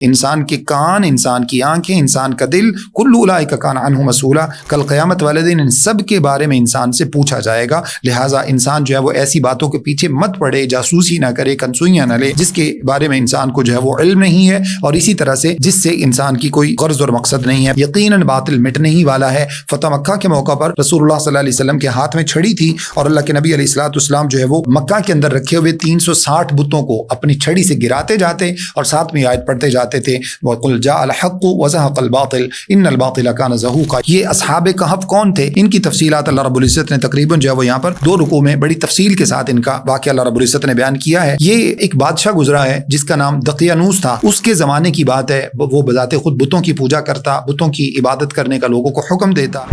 انسان کے کان، انسان کی آنکھیں، انسان کا دل، کل اولئک کان عنہ مسئولا، کل قیامت والے دن ان سب کے بارے میں انسان سے پوچھا جائے گا۔ لہٰذا انسان جو ہے وہ ایسی باتوں کے پیچھے مت پڑے، جاسوسی نہ کرے، کنسوئیاں نہ لے جس کے بارے میں انسان کو جو ہے وہ علم نہیں ہے، اور اسی طرح سے جس سے انسان کی کوئی غرض اور مقصد نہیں ہے۔ یقیناً باطل مٹنے ہی والا ہے۔ فتح مکہ کے موقع پر رسول اللہ صلی اللہ علیہ وسلم کے ہاتھ میں چھڑی تھی، اور اللہ کے نبی علیہ الصلوۃ والسلام جو ہے وہ مکہ کے اندر رکھے ہوئے 360 بتوں کو اپنی چھڑی سے گراتے جاتے اور ساتھ میں آیت پڑھتے جاتے تھے، وَقُلْ جَاءَ الْحَقُّ وَزَهَقَ الْبَاطِلُ إِنَّ الْبَاطِلَ كَانَ زَهُوقًا۔ یہ اصحاب کہف کون تھے؟ ان کی تفصیلات اللہ رب العزت نے تقریباً جو ہے وہ یہاں پر 2 رکوع میں بڑی تفصیل کے ساتھ ان کا واقعہ اللہ رب العزت نے بیان کیا ہے۔ یہ ایک بادشاہ گزرا ہے جس کا نام دقیانوس تھا، اس کے زمانے کی بات ہے۔ وہ بذات خود بتوں کی پوجا کرتا، بتوں کی عبادت کرنے کا لوگوں کو حکم دیتا۔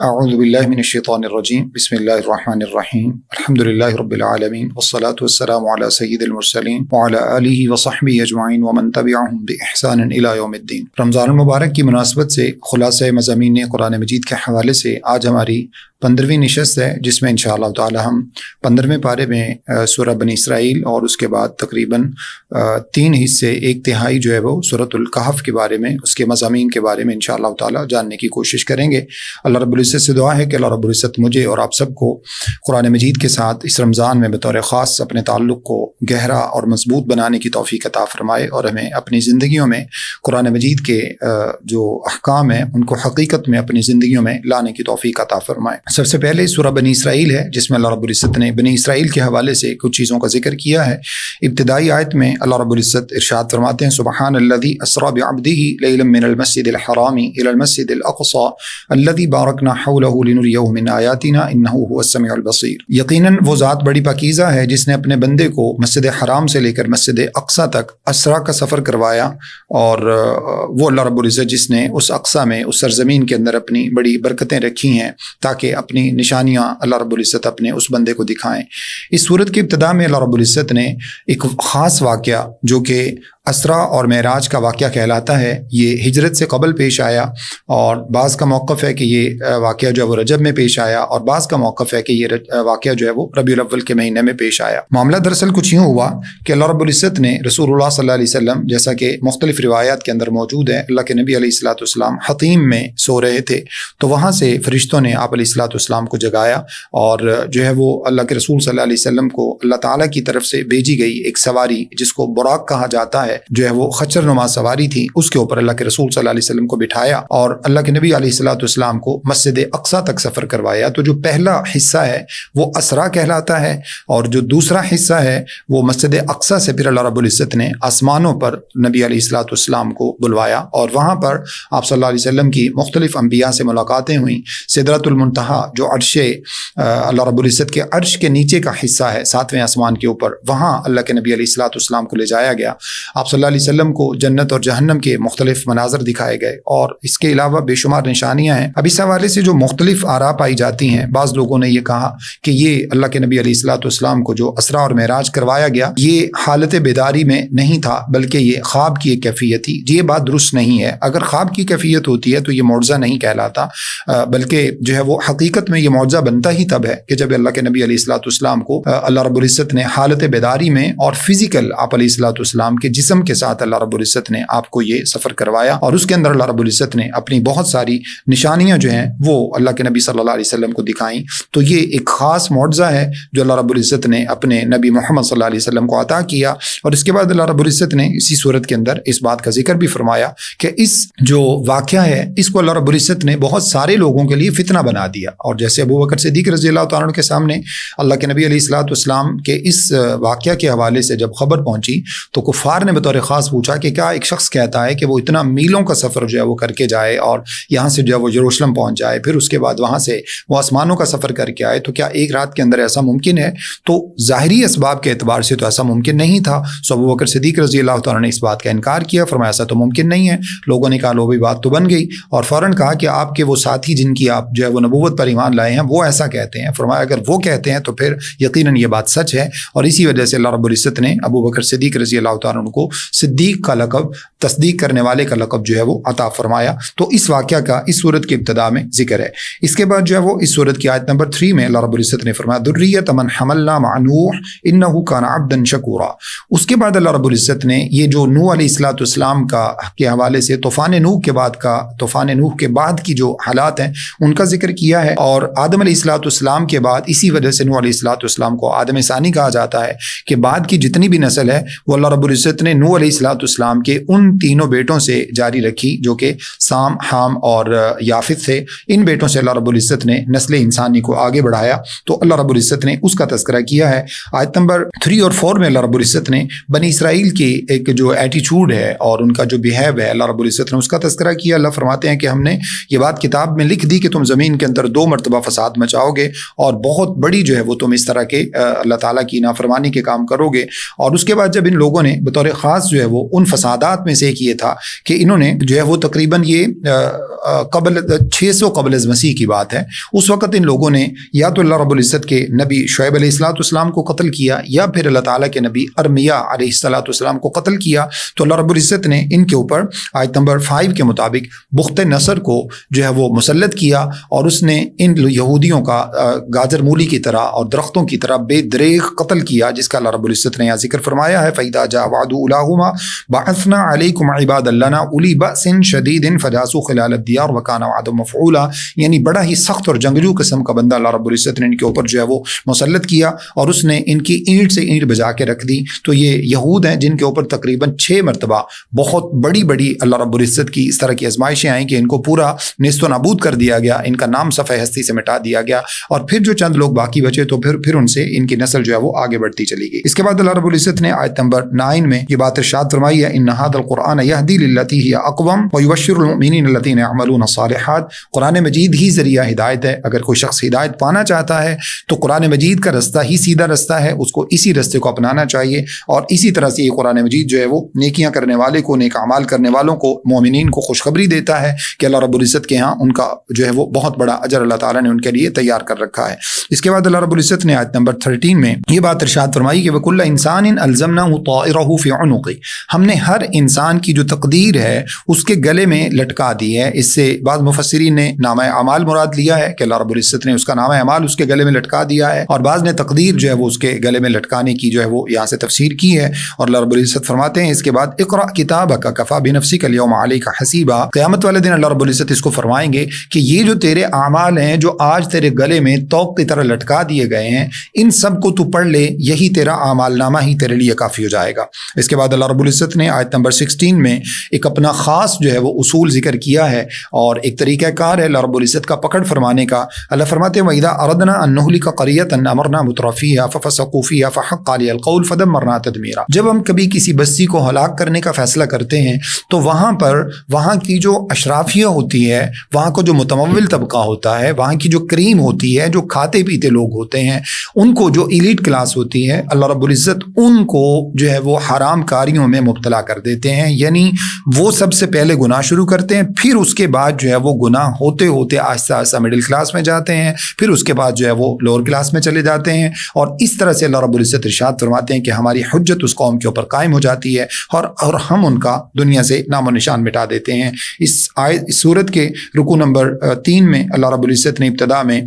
اعوذ باللہ من الشیطان الرجیم، بسم اللہ الرحمن الرحیم، الحمد للہ رب العالمین، والصلاة والسلام علی سید المرسلین وعلی آلہ وصحبہ اجمعین ومن تبعہم بإحسان الی یوم الدین۔ رمضان المبارک کی مناسبت سے خلاصہ مضامین قرآن مجید کے حوالے سے آج ہماری 15ویں نشست ہے، جس میں انشاءاللہ تعالی ہم 15ویں پارے میں سورہ بنی اسرائیل اور اس کے بعد تقریباً 3 حصے، 1/3 جو ہے وہ سورۃ الکہف کے بارے میں، اس کے مضامین کے بارے میں انشاءاللہ تعالی جاننے کی کوشش کریں گے۔ اللہ رب العزت سے دعا ہے کہ اللہ رب العزت مجھے اور آپ سب کو قرآن مجید کے ساتھ اس رمضان میں بطور خاص اپنے تعلق کو گہرا اور مضبوط بنانے کی توفیق عطا فرمائے، اور ہمیں اپنی زندگیوں میں قرآن مجید کے جو احکام ہیں ان کو حقیقت میں اپنی زندگیوں میں لانے کی توفیق عطا فرمائے۔ سب سے پہلے سورہ بنی اسرائیل ہے، جس میں اللہ رب العزت نے بنی اسرائیل کے حوالے سے کچھ چیزوں کا ذکر کیا ہے۔ ابتدائی آیت میں اللہ رب العزت ارشاد فرماتے ہیں، سبحان الذی اسری بعبدہ لیلا من المسجد الحرام الی المسجد الاقصی الذی بارکنا حولہ لنریہ من آیاتنا انہ هو السمیع البصیر۔ یقیناً وہ ذات بڑی پاکیزہ ہے جس نے اپنے بندے کو مسجد حرام سے لے کر مسجد اقصی تک اسرا کا سفر کروایا، اور وہ اللہ رب العزت جس نے اس اقصی میں، اس سرزمین کے اندر اپنی بڑی برکتیں رکھی ہیں تاکہ اپنی نشانیاں اللہ رب العزت اپنے اس بندے کو دکھائیں۔ اس صورت کی ابتدا میں اللہ رب العزت نے ایک خاص واقعہ جو کہ اسرا اور معراج کا واقعہ کہلاتا ہے، یہ ہجرت سے قبل پیش آیا، اور بعض کا موقف ہے کہ یہ واقعہ جو ہے وہ رجب میں پیش آیا، اور بعض کا موقف ہے کہ یہ واقعہ جو ہے وہ ربیع الاول کے مہینے میں پیش آیا۔ معاملہ دراصل کچھ یوں ہوا کہ اللہ رب العزت نے رسول اللہ صلی اللہ علیہ وسلم، جیسا کہ مختلف روایات کے اندر موجود ہے، اللہ کے نبی علیہ الصلوۃ والسلام حطیم میں سو رہے تھے، تو وہاں سے فرشتوں نے آپ علیہ الصلوۃ والسلام کو جگایا، اور جو ہے وہ اللہ کے رسول صلی اللہ علیہ وسلم کو اللہ تعالیٰ کی طرف سے بھیجی گئی ایک سواری جس کو براق کہا جاتا ہے، جو ہے وہ خچر نما سواری تھی، اس کے اوپر اللہ کے رسول صلی اللہ علیہ وسلم کو بٹھایا اور اللہ کے نبی علیہ الصلوۃ والسلام کو مسجد اقصی تک سفر کروایا۔ تو جو پہلا حصہ ہے وہ اسرا کہلاتا ہے، اور جو دوسرا حصہ ہے وہ مسجد اقصی سے پھر اللہ رب العزت نے آسمانوں پر نبی علیہ الصلوۃ والسلام کو بلوایا، اور وہاں پر آپ صلی اللہ علیہ وسلم کی مختلف انبیاء سے ملاقاتیں ہوئیں۔ سدرۃ المنتہا جو عرش اللہ رب العزت کے عرش کے نیچے کا حصہ ہے 7ویں آسمان کے اوپر، وہاں اللہ کے نبی علیہ الصلوۃ والسلام کو لے جایا گیا۔ آپ صلی اللہ علیہ وسلم کو جنت اور جہنم کے مختلف مناظر دکھائے گئے، اور اس کے علاوہ بے شمار نشانیاں ہیں۔ اب اس حوالے سے جو مختلف آراء پائی جاتی ہیں، بعض لوگوں نے یہ کہا کہ یہ اللہ کے نبی علیہ الصلوۃ والسلام کو جو اسرا اور معراج کروایا گیا یہ حالت بیداری میں نہیں تھا، بلکہ یہ خواب کی ایک کیفیت تھی۔ یہ بات درست نہیں ہے۔ اگر خواب کی کیفیت ہوتی ہے تو یہ معجزہ نہیں کہلاتا، بلکہ جو ہے وہ حقیقت میں یہ معجزہ بنتا ہی تب ہے کہ جب اللہ کے نبی علیہ الصلوۃ والسلام کو اللہ رب العزت نے حالت بیداری میں اور فزیکل آپ علیہ الصلوۃ والسلام کے جسم کے ساتھ اللہ رب العزت نے آپ کو یہ سفر کروایا، اور اس کے اندر اللہ رب العزت نے اپنی بہت ساری نشانیاں جو ہیں وہ اللہ کے نبی صلی اللہ علیہ وسلم کو دکھائیں۔ تو یہ ایک خاص معجزہ ہے جو اللہ رب العزت نے اپنے نبی محمد صلی اللہ علیہ وسلم کو عطا کیا، اور اس کے بعد اللہ رب العزت نے اسی صورت کے اندر اس بات کا ذکر بھی فرمایا کہ اس جو واقعہ ہے اس کو اللہ رب العزت نے بہت سارے لوگوں کے لیے فتنہ بنا دیا، اور جیسے ابو بکر صدیق رضی اللہ تعالیٰ عنہ کے سامنے اللہ کے نبی علیہ الصلوۃ والسلام کے اس واقعہ کے حوالے سے جب خبر پہنچی تو کفار نے بطور خاص پوچھا کہ کیا ایک شخص کہتا ہے کہ وہ اتنا میلوں کا سفر جو ہے وہ کر کے جائے اور یہاں سے جو ہے وہ یروشلم پہنچ جائے، پھر اس کے بعد وہاں سے وہ آسمانوں کا سفر کر کے آئے، تو کیا ایک رات کے اندر ایسا ممکن ہے؟ تو ظاہری اسباب کے اعتبار سے تو ایسا ممکن نہیں تھا۔ سو ابو بکر صدیق رضی اللہ تعالیٰ نے اس بات کا انکار کیا، فرمایا ایسا تو ممکن نہیں ہے۔ لوگوں نے کہا لو بھی بات تو بن گئی، اور فوراً کہا کہ آپ کے وہ ساتھی جن کی آپ جو ہے وہ نبوت پر ایمان لائے ہیں وہ ایسا کہتے ہیں۔ فرمایا اگر وہ کہتے ہیں تو پھر یقیناً یہ بات سچ ہے، اور اسی وجہ سے اللہ رب العزت نے ابو بکر صدیق رضی اللہ تعالیٰ عنہ کو کو صدیق کا لقب، تصدیق کرنے والے کا لقب جو ہے وہ عطا فرمایا۔ تو اس واقعہ کا اس صورت کی ابتدا میں ذکر ہے۔ اس کے بعد جو ہے وہ اس صورت کی آیت نمبر 3 میں اللہ رب العزت نے فرمایا ذریۃ من حملنا مع نوح انہ کان عبدا شکورا۔ اس کے بعد اللہ رب العزت نے یہ جو نوح علیہ الصلوۃ والسلام کے حوالے سے طوفان نوح کے بعد کی جو حالات ہیں ان کا ذکر کیا ہے، اور آدم علیہ الصلوۃ والسلام کے بعد اسی وجہ سے نوح علیہ الصلوۃ والسلام کو آدم ثانی کہا جاتا ہے کہ بعد کی جتنی بھی نسل ہے وہ اللہ رب العزت نے نوح علیہ الصلوۃ والسلام کے ان تینوں بیٹوں سے جاری رکھی جو کہ سام، حام اور یافت تھے۔ ان بیٹوں سے اللہ رب العزت نے نسل انسانی کو آگے بڑھایا، تو اللہ رب العزت نے اس کا تذکرہ کیا ہے۔ آیت نمبر 3 اور 4 میں اللہ رب العزت نے بنی اسرائیل کی ایک جو ایٹیچیوڈ ہے اور ان کا جو بیہیو ہے اللہ رب العزت نے اس کا تذکرہ کیا۔ اللہ فرماتے ہیں کہ ہم نے یہ بات کتاب میں لکھ دی کہ تم زمین کے اندر 2 مرتبہ فساد مچاؤ گے اور بہت بڑی جو ہے وہ تم اس طرح کے اللہ تعالیٰ کی نافرمانی کے کام کرو گے۔ اور اس کے بعد جب ان لوگوں نے بطور خاص جو ہے وہ ان فسادات میں سے ایک یہ تھا کہ انہوں نے جو ہے وہ تقریباً یہ قبل 600 قبل از مسیح کی بات ہے، اس وقت ان لوگوں نے یا تو اللہ رب العزت کے نبی شعیب علیہ الصلوۃ والسلام کو قتل کیا یا پھر اللہ تعالیٰ کے نبی ارمیا علیہ الصلوۃ والسلام کو قتل کیا۔ تو اللہ رب العزت نے ان کے اوپر آیت نمبر 5 کے مطابق بخت نصر کو جو ہے وہ مسلط کیا، اور اس نے ان یہودیوں کا گاجر مولی کی طرح اور درختوں کی طرح بے دریغ قتل کیا، جس کا اللہ رب العزت نے یہاں ذکر فرمایا ہے فَإِذَا جَاءَ وَعْدُ أُولَاهُمَا بَعَثْنَا عَلَيْكُمْ عِبَادًا لَنَا أُولِي بَأْسٍ شَدِيدٍ فَجَاسُوا خِلَالَ الدِّيَارِ وَكَانَ وَعْدًا مَفْعُولًا، یعنی بڑا ہی سخت اور جنگجو قسم کا بندہ اللہ رب العزت نے ان کے اوپر جو ہے وہ مسلط کیا، اور اس نے ان کی اینٹ سے اینٹ بجا کے رکھ دی۔ تو یہ یہود ہیں جن کے اوپر تقریباً 6 مرتبہ بہت بڑی بڑی اللہ رب العزت کی اس طرح کی آزمائشیں آئیں کہ ان کو پورا نیست و نابود کر دیا گیا، ان کا نام صفحہ ہستی سے مٹا دیا گیا، اور پھر جو چند لوگ باقی بچے تو پھر ان سے ان کی نسل جو ہے وہ آگے بڑھتی چلی گئی۔ اس کے بعد اللہ رب العزت نے آیت نمبر 9 میں یہ بات ارشاد فرمائی ہے ان ھذا القرآن یہدی للتی ہی اقوم ویبشر المؤمنین الذین یعملون الصالحات۔ قرآن مجید ہی ذریعہ ہدایت ہے، اگر کوئی شخص ہدایت پانا چاہتا ہے تو قرآن مجید کا رستہ ہی سیدھا رستہ ہے، اس کو اسی رستے کو اپنانا چاہیے، اور اسی طرح سے یہ قرآن مجید جو ہے وہ نیکیاں کرنے والے کو، نیک اعمال کرنے والوں کو، مومنین کو خوشخبری دیتا ہے کہ اللہ رب العزت کے ہاں ان کا جو ہے وہ بہت بڑا اجر اللہ تعالیٰ نے ان کے لیے تیار کر رکھا ہے۔ اس کے بعد اللہ رب العزت نے آیت نمبر 13 میں یہ بات ارشاد فرمائی کہ وَكُلَّ إِنسَانٍ أَلْزَمْنَاهُ طَائِرَهُ فِي عُنُقِهِ، ہم نے ہر انسان کی جو تقدیر ہے اس کے گلے میں لٹکا دی ہے۔ اس سے بعض مفسرین نے نامہ اعمال مراد لیا ہے کہ اللہ رب العزت نے اس کا نامہ اعمال اس کے گلے میں لٹکا دیا ہے، اور بعض نے تقدیر جو ہے وہ اس کے گلے میں لٹکانے کی جو ہے وہ یہاں سے تفسیر کی ہے۔ اور اللہ رب العزت فرماتے ہیں اس کے بعد اقرأ کتابک کفی بنفسک اليوم علیک حسیبا، قیامت والے دن اللہ رب العزت اس کو فرمائیں گے کہ یہ جو تیرے اعمال ہیں جو آج تیرے گلے میں توق کی طرح لٹکا دیے گئے ہیں، ان سب کو تو پڑھ لے، یہی تیرا اعمال نامہ ہی تیرے لیے کافی ہو جائے گا۔ اس کے بعد اللہ رب العزت نے آیت نمبر 16 میں ایک اپنا خاص جو ہے وہ اصول ذکر کیا ہے اور ایک طریقہ کار ہے اللہ رب العزت کا پکڑ فرمانے کا۔ اللہ فرماتے ہیں وَإِذَا أَرَدْنَا أَن نُهْلِكَ قَرْيَةً أَمَرْنَا مُتْرَفِيهَا فَفَسَقُوا فِيهَا فَحَقَّ عَلَيْهَا الْقَوْلُ فَدَمَّرْنَاهَا تَدْمِيرًا، جب ہم کبھی کسی بستی کو ہلاک کرنے کا فیصلہ کرتے ہیں تو وہاں کی جو اشرافیہ ہوتی ہے، وہاں کو جو متمول طبقہ ہوتا ہے، وہاں کی جو کریم ہوتی ہے، جو کھاتے پیتے لوگ ہوتے ہیں، ان کو جو ایلیٹ کلاس ہوتی ہے اللہ رب العزت ان کو جو ہے وہ حرام کاریوں میں مبتلا کر دیتے ہیں، یعنی وہ سب سے پہلے گناہ شروع کرتے ہیں، پھر اس کے بعد جو ہے وہ گناہ ہوتے ہوتے آہستہ آہستہ مڈل کلاس میں جاتے ہیں، پھر اس کے بعد جو ہے وہ لوور کلاس میں چلے جاتے ہیں، اور اس طرح سے اللہ رب العزت ارشاد فرماتے ہیں کہ ہماری حجت اس قوم کے اوپر قائم ہو جاتی ہے اور ہم ان کا دنیا سے نام و نشان مٹا دیتے ہیں۔ اس سورت کے رکوع نمبر 3 میں اللہ رب العزت نے ابتدا میں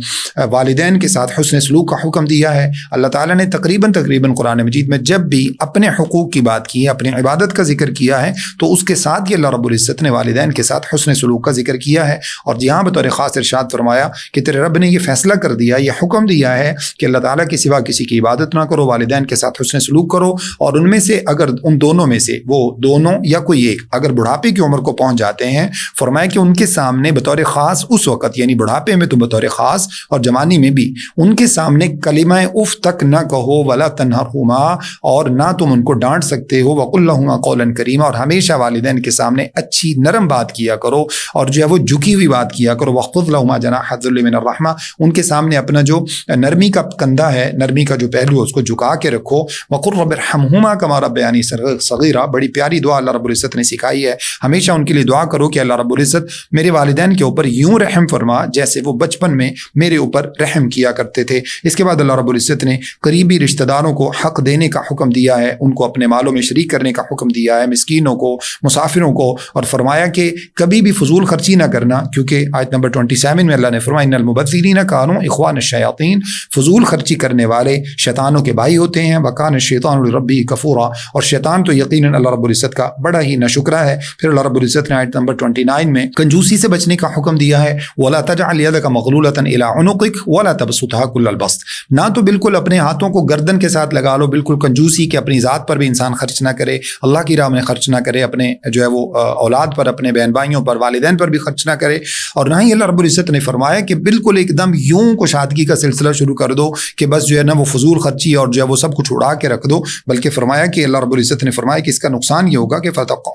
والدین کے ساتھ حسن سلوک کا حکم دیا ہے۔ اللہ تعالیٰ نے تقریباً قرآن مجید میں جب بھی اپنے حقوق کی بات کی ہے، اپنی عبادت کا ذکر کیا ہے، تو اس کے ساتھ ہی اللہ رب العزت نے والدین کے ساتھ حسن سلوک کا ذکر کیا ہے، اور یہاں بطور خاص ارشاد فرمایا کہ تیرے رب نے یہ فیصلہ کر دیا، یہ حکم دیا ہے کہ اللہ تعالیٰ کے سوا کسی کی عبادت نہ کرو، والدین کے ساتھ حسن سلوک کرو، اور ان میں سے اگر ان دونوں میں سے وہ دونوں یا کوئی ایک اگر بڑھاپے کی عمر کو پہنچ جاتے ہیں، فرمایا کہ ان کے سامنے بطور خاص اس وقت یعنی بڑھاپے میں تو بطور خاص اور جوانی میں بھی ان کے سامنے کلمہ اف تک نہ کہو ولا تنہرہما، اور نہ تم ان کو ڈانٹ سکتے ہو، وقل لہما قولا کریما، اور ہمیشہ والدین کے سامنے اچھی نرم بات کیا کرو اور جو ہے وہ جھکی ہوئی بات کیا کرو، وخفض لہما جناح الذل من الرحمہ، ان کے سامنے اپنا جو نرمی کا کندھا ہے، نرمی کا جو پہلو ہے اس کو جھکا کے رکھو، وقل رب ارحمہما کما ربیانی صغیرا، بڑی پیاری دعا اللہ رب العزت نے سکھائی ہے، ہمیشہ ان کے لیے دعا کرو کہ اللہ رب العزت میرے والدین کے اوپر یوں رحم فرما جیسے وہ بچپن میں میرے اوپر رحم کیا کرتے تھے۔ اس کے بعد اللہ رب العزت نے قریبی رشتہ داروں کو حق دینے کا حکم دیا ہے، ان کو اپنے مالوں میں شریک کرنے کا حکم دیا ہے مسکینوں کو, مسافروں کو, اور فرمایا کہ کبھی بھی فضول خرچی نہ کرنا, کیونکہ آیت نمبر 27 میں اللہ نے فرمایا ان المبذرین کانوا اخوان الشیاطین, فضول خرچی کرنے والے شیطانوں کے بھائی ہوتے ہیں, وکان الشیطان لربہ کفورا, اور شیطان تو یقیناً اللہ رب العزت کا بڑا ہی ناشکرا ہے. پھر اللہ رب العزت نے آیت نمبر 29 میں کنجوسی سے بچنے کا حکم دیا ہے, ولا تجعل یدک مغلولۃ الی عنقک ولا تبسطھا کل البسط, نہ تو بالکل اپنے ہاتھوں کو گردن کے ساتھ لگا لو بالکل کنجوسی کہ اپنی ذات پر بھی انسان خرچ نہ کرے, اللہ کی راہ میں خرچ نہ کرے, اپنے جو ہے وہ اولاد پر, اپنے بہن بھائیوں پر, والدین پر بھی خرچ نہ کرے, اور نہ ہی اللہ رب العزت نے فرمایا کہ بالکل ایک دم یوں کشادگی کا سلسلہ شروع کر دو کہ بس جو ہے نا وہ فضول خرچی اور جو ہے وہ سب کچھ اڑا کے رکھ دو, بلکہ فرمایا کہ اللہ رب العزت نے فرمایا کہ اس کا نقصان یہ ہوگا کہ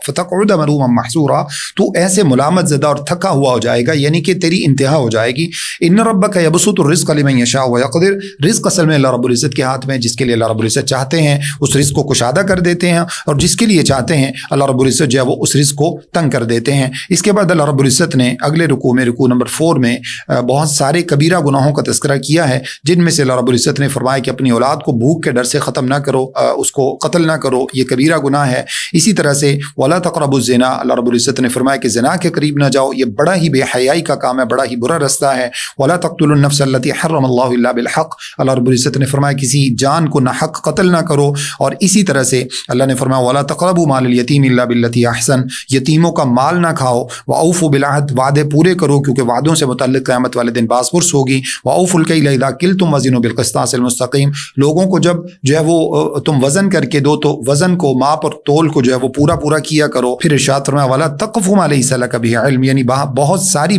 فتقعد ملوما محسورا, تو ایسے ملامت زدہ اور تھکا ہوا ہو جائے گا, یعنی کہ تیری انتہا ہو جائے گی. ان ربک یبسط الرزق لمن یشاء ویقدر, رزق اصل میں اللہ رب العزت کے ہاتھ میں, جس کے لیے اللہ رب العزت چاہتے ہیں اس رزق کو کشادہ کر دیتے ہیں, اور جس کے لیے چاہتے ہیں اللہ رب العزت جو ہے وہ اس رزق کو تنگ کر دیتے ہیں. اس کے بعد اللہ رب العزت نے اگلے رکوع میں, رکوع نمبر 4 میں بہت سارے کبیرہ گناہوں کا تذکرہ کیا ہے, جن میں سے اللہ رب العزت نے فرمایا کہ اپنی اولاد کو بھوک کے ڈر سے ختم نہ کرو, اس کو قتل نہ کرو, یہ کبیرہ گناہ ہے. اسی طرح سے ولا تقربوا الزنا, اللہ رب العزت نے فرمایا کہ زنا کے قریب نہ جاؤ, یہ بڑا ہی بے حیائی کا کام ہے, بڑا ہی برا رستہ ہے. ولا تقتلوا النفس التي حرم الله الا بالحق, اللہ رب العزت نے فرمایا کسی جان کو ناحق قتل نہ کرو. اور اسی طرح سے اللہ نے فرمایا ولا تقربوا مال اليتيم الا بالتي احسن, یتیموں کا مال نہ کھاؤ. واوفوا بالعهد, وعدے پورے کرو کیونکہ وعدوں سے متعلق قیامت والے دن باز پرس ہوگی. واوفوا الكيل اذا كلتم وزنوا بالقسطاس المستقيم, لوگوں کو جب جو ہے وہ تم وزن کر کے دو تو وزن کو, ماپ اور تول کو جو ہے وہ پورا پورا کیا کرو. پھر ارشاد فرمایا ولا تقف ما ليس لك به علم, یعنی بہت ساری